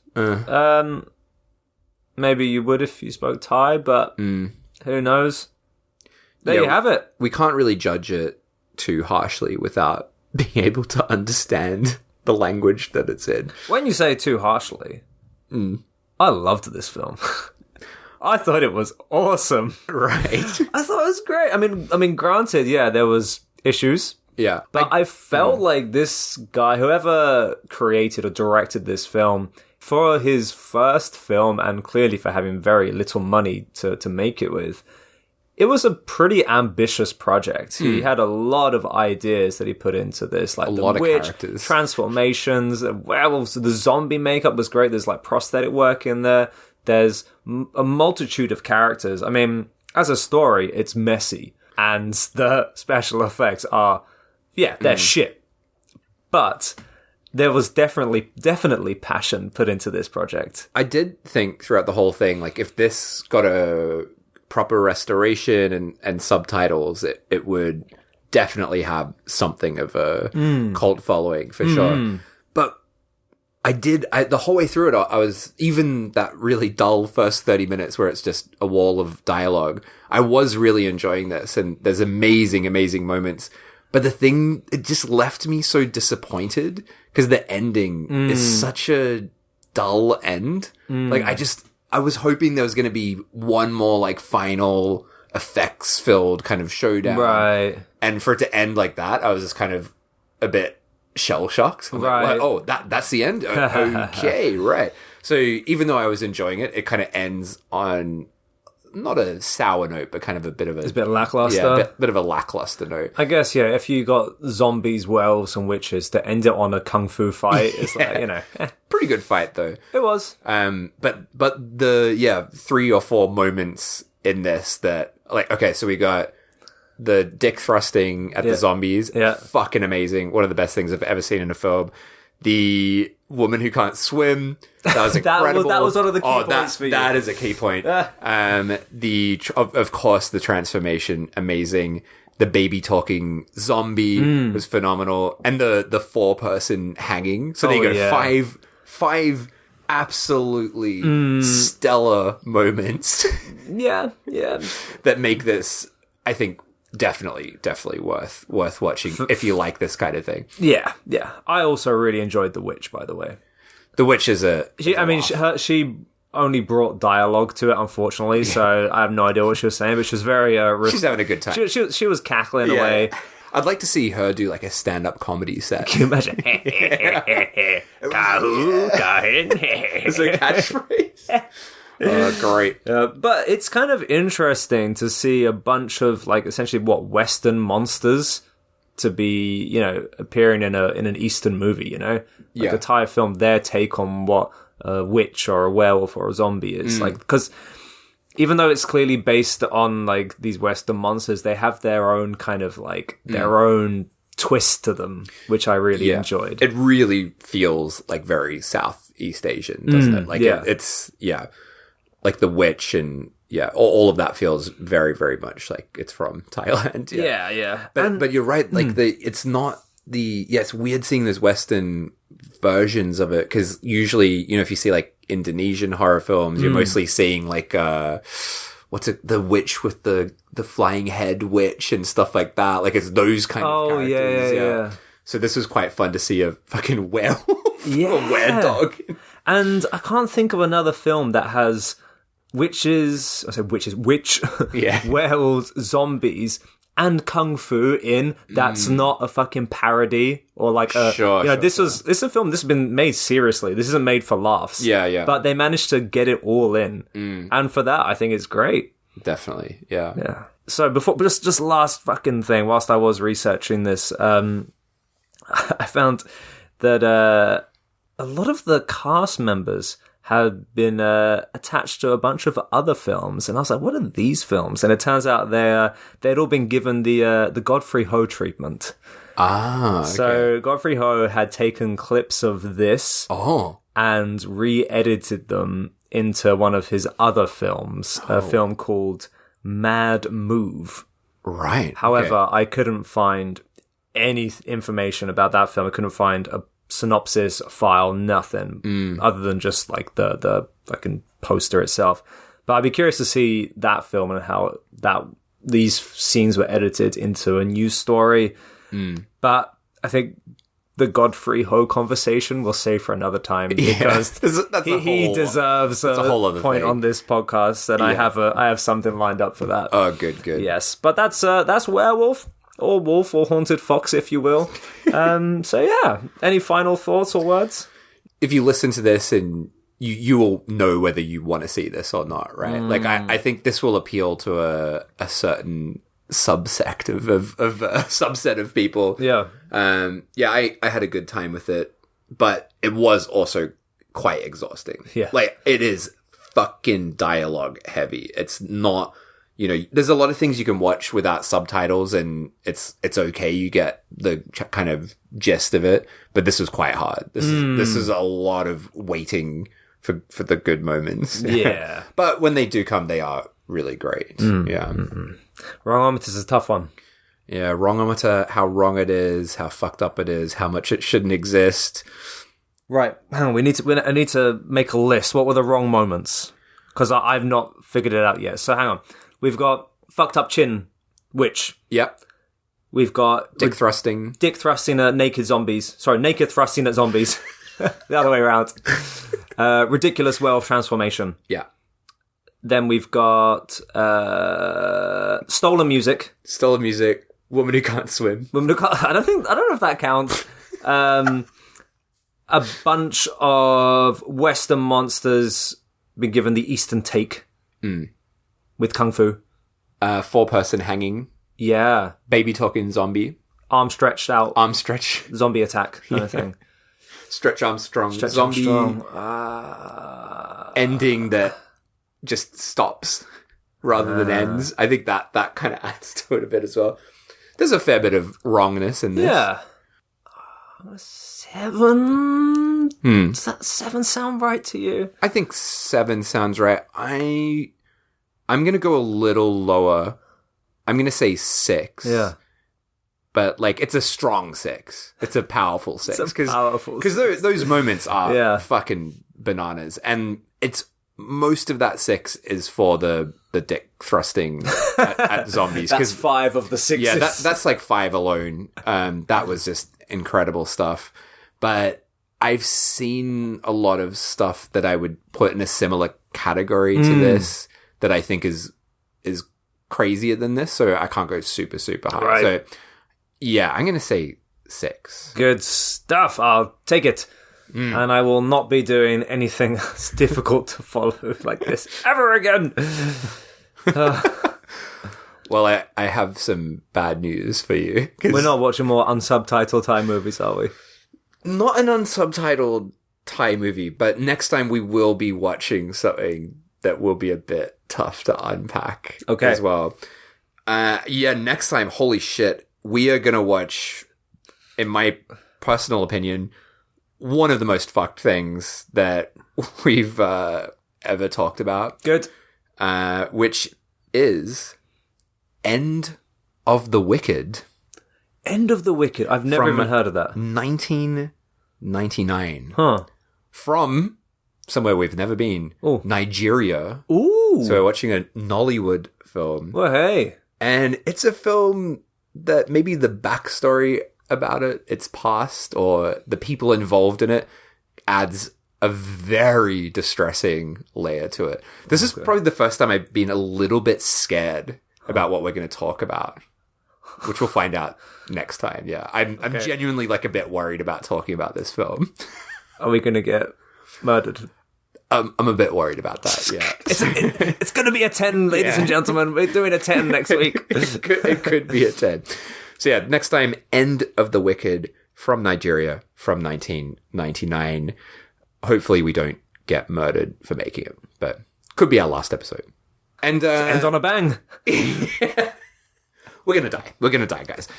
Maybe you would if you spoke Thai, but who knows? There you have it. We can't really judge it too harshly without being able to understand the language that it's in. When you say too harshly, I loved this film. I thought it was awesome. Right. I thought it was great. I mean, granted, yeah, there was issues. Yeah. But I felt like this guy, whoever created or directed this film, for his first film and clearly for having very little money to make it with, it was a pretty ambitious project. He had a lot of ideas that he put into this, like the witch, transformations, the werewolves, the zombie makeup was great. There's like prosthetic work in there. There's a multitude of characters. I mean, as a story, it's messy. And the special effects are... yeah, they're shit. But there was definitely passion put into this project. I did think throughout the whole thing, like, if this got a proper restoration and subtitles, it would definitely have something of a cult following, for sure. But the whole way through it, I was, even that really dull first 30 minutes where it's just a wall of dialogue, I was really enjoying this, and there's amazing, amazing moments. But the thing, it just left me so disappointed because the ending is such a dull end. Like, I was hoping there was going to be one more, like, final effects-filled kind of showdown. Right. And for it to end like that, I was just kind of a bit shell-shocked. Right. Like, oh, that's the end? Okay, right. So even though I was enjoying it, it kind of ends on... not a sour note, but kind of a bit of a... It's a bit lackluster. Yeah, bit of a lackluster note. I guess, yeah, if you got zombies, werewolves, and witches to end it on a kung fu fight, it's like, you know... Pretty good fight, though. It was. But the, 3 or 4 moments in this that... like, okay, so we got the dick thrusting at the zombies. Yeah. Fucking amazing. One of the best things I've ever seen in a film. The woman who can't swim. That was incredible. that was one of the key points for you. That is a key point. Of course, the transformation, amazing. The baby talking zombie was phenomenal. And the 4-person hanging. So there you go. 5 absolutely stellar moments. Yeah. That make this, I think, definitely worth watching if you like this kind of thing. Yeah. I also really enjoyed The Witch, by the way. The Witch is she only brought dialogue to it, unfortunately, so I have no idea what she was saying, but she was very... she's having a good time. She was cackling away. I'd like to see her do like a stand-up comedy set. Can you imagine? Kahoo, kahin. As a catchphrase. Oh, great. But it's kind of interesting to see a bunch of like essentially Western monsters to be, you know, appearing in an Eastern movie, you know? Like a Thai film, their take on what a witch or a werewolf or a zombie is. Like, because even though it's clearly based on like these Western monsters, they have their own kind of like their own twist to them, which I really enjoyed. It really feels like very Southeast Asian, doesn't it? Like it's like the witch and all of that feels very, very much like it's from Thailand. Yeah. But you're right. Like it's not it's weird seeing those Western versions of it because usually, you know, if you see like Indonesian horror films, you're mostly seeing like the witch with the flying head witch and stuff like that. Like it's those kind of characters. Yeah. So this was quite fun to see a fucking werewolf, a were-dog. And I can't think of another film that has witch, werewolves, zombies, and kung fu in that's not a fucking parody or like a this is a film, this has been made seriously. This isn't made for laughs. Yeah. But they managed to get it all in. And for that I think it's great. Definitely. Yeah. So before just last fucking thing, whilst I was researching this, I found that a lot of the cast members had been attached to a bunch of other films, and I was like, "What are these films?" And it turns out they'd all been given the Godfrey Ho treatment. Okay. So Godfrey Ho had taken clips of this and re-edited them into one of his other films, a film called Mad Move. Right. However, I couldn't find any information about that film. I couldn't find a synopsis file, nothing other than just like the fucking poster itself. But I'd be curious to see that film and how these scenes were edited into a news story. But I think the Godfrey Ho conversation we'll save for another time because he deserves a whole other point on this podcast, and I have something lined up for that. Oh, good. Yes, but that's Werewolf. Or wolf, or haunted fox, if you will. So yeah, any final thoughts or words? If you listen to this and you will know whether you want to see this or not, right? Like I think this will appeal to a certain subsect of a subset of people. Yeah. I had a good time with it, but it was also quite exhausting. Yeah. Like it is fucking dialogue heavy. It's not. You know, there's a lot of things you can watch without subtitles, and it's okay. You get the kind of gist of it, but this was quite hard. This is a lot of waiting for the good moments. Yeah, but when they do come, they are really great. Yeah, Wrongometer is a tough one. Yeah, Wrongometer, how wrong it is, how fucked up it is, how much it shouldn't exist. Right, hang on. I need to make a list. What were the wrong moments? Because I've not figured it out yet. So hang on. We've got fucked up chin, witch. Yep. We've got dick thrusting at naked zombies. Sorry, naked thrusting at zombies. The other way around. Ridiculous werewolf transformation. Yeah. Then we've got stolen music. Woman who can't swim. I don't know if that counts. A bunch of Western monsters been given the Eastern take. With kung fu. 4-person hanging. Yeah. Baby talking zombie. Arm stretched out. Arm stretch. Zombie attack kind of thing. Stretch Armstrong. Stretch zombie Armstrong. Ending that just stops rather than ends. I think that kind of adds to it a bit as well. There's a fair bit of wrongness in this. Yeah. 7? Does that 7 sound right to you? I think 7 sounds right. I'm going to go a little lower. I'm going to say 6. Yeah. But, like, it's a strong 6. It's a powerful 6. Because those moments are fucking bananas. And it's most of that 6 is for the dick thrusting at zombies. That's 5 of the 6. Yeah, that's like 5 alone. That was just incredible stuff. But I've seen a lot of stuff that I would put in a similar category to this that I think is crazier than this, so I can't go super, super high. Right. So, Yeah, I'm going to say 6. Good stuff. I'll take it. And I will not be doing anything that's difficult to follow like this ever again. Well, I have some bad news for you. We're not watching more unsubtitled Thai movies, are we? Not an unsubtitled Thai movie, but next time we will be watching something that will be a bit tough to unpack as well. Next time, holy shit, we are going to watch, in my personal opinion, one of the most fucked things that we've ever talked about. Good. Which is End of the Wicked. End of the Wicked. I've never even heard of that. 1999. Huh. From somewhere we've never been. Ooh. Nigeria. Ooh. So we're watching a Nollywood film. Well, hey. And it's a film that maybe the backstory about it, its past, or the people involved in it adds a very distressing layer to it. This is probably the first time I've been a little bit scared about what we're going to talk about, which we'll find out next time. Yeah, I'm genuinely like a bit worried about talking about this film. Are we going to get murdered? I'm a bit worried about that, yeah. It's going to be a 10, ladies and gentlemen. We're doing a 10 next week. It could be a 10. So yeah, next time, End of the Wicked from Nigeria from 1999. Hopefully we don't get murdered for making it, but could be our last episode. And end on a bang. We're going to die. We're going to die, guys.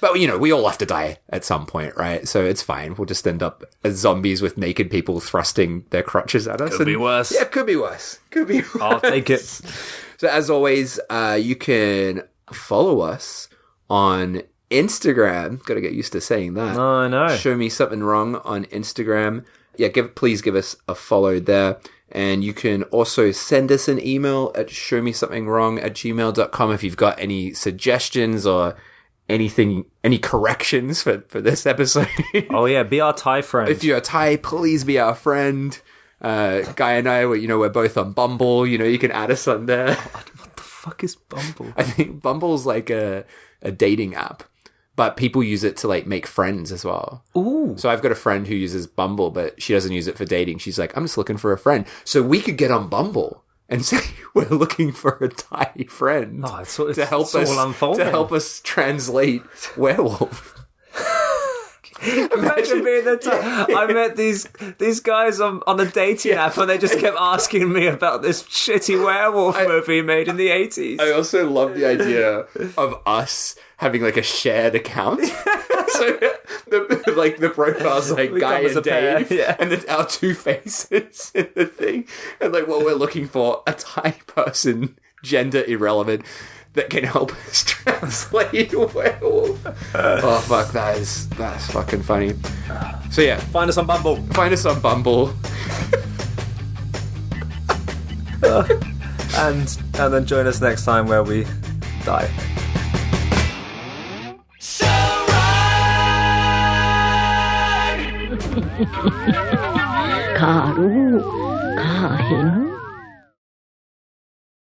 But, you know, we all have to die at some point, right? So it's fine. We'll just end up as zombies with naked people thrusting their crotches at us. Could be worse. Yeah, could be worse. Could be worse. I'll take it. So as always, you can follow us on Instagram. Got to get used to saying that. Oh, I know. Show Me Something Wrong on Instagram. Yeah, please give us a follow there. And you can also send us an email at showmesomethingwrong@gmail.com if you've got any suggestions or anything, any corrections for this episode. Oh, yeah, be our Thai friend. If you're Thai, please be our friend. Guy and I, we're both on Bumble. You can add us on there. What the fuck is Bumble? I think Bumble's like a dating app. But people use it to, like, make friends as well. Ooh. So I've got a friend who uses Bumble, but she doesn't use it for dating. She's like, I'm just looking for a friend. So we could get on Bumble and say we're looking for a Thai friend to help us translate werewolf. Imagine being the Thai. I met these guys on a dating app, and they just kept asking me about this shitty werewolf movie made in the 80s. I also love the idea of us having like a shared account. So the profile's like Guy and Dave, and then our two faces in the thing, and like what we're looking for, a Thai person, gender irrelevant, that can help us translate werewolf. Oh fuck, that's fucking funny. So yeah, find us on Bumble. And then join us next time where we die. Karu, Kahin.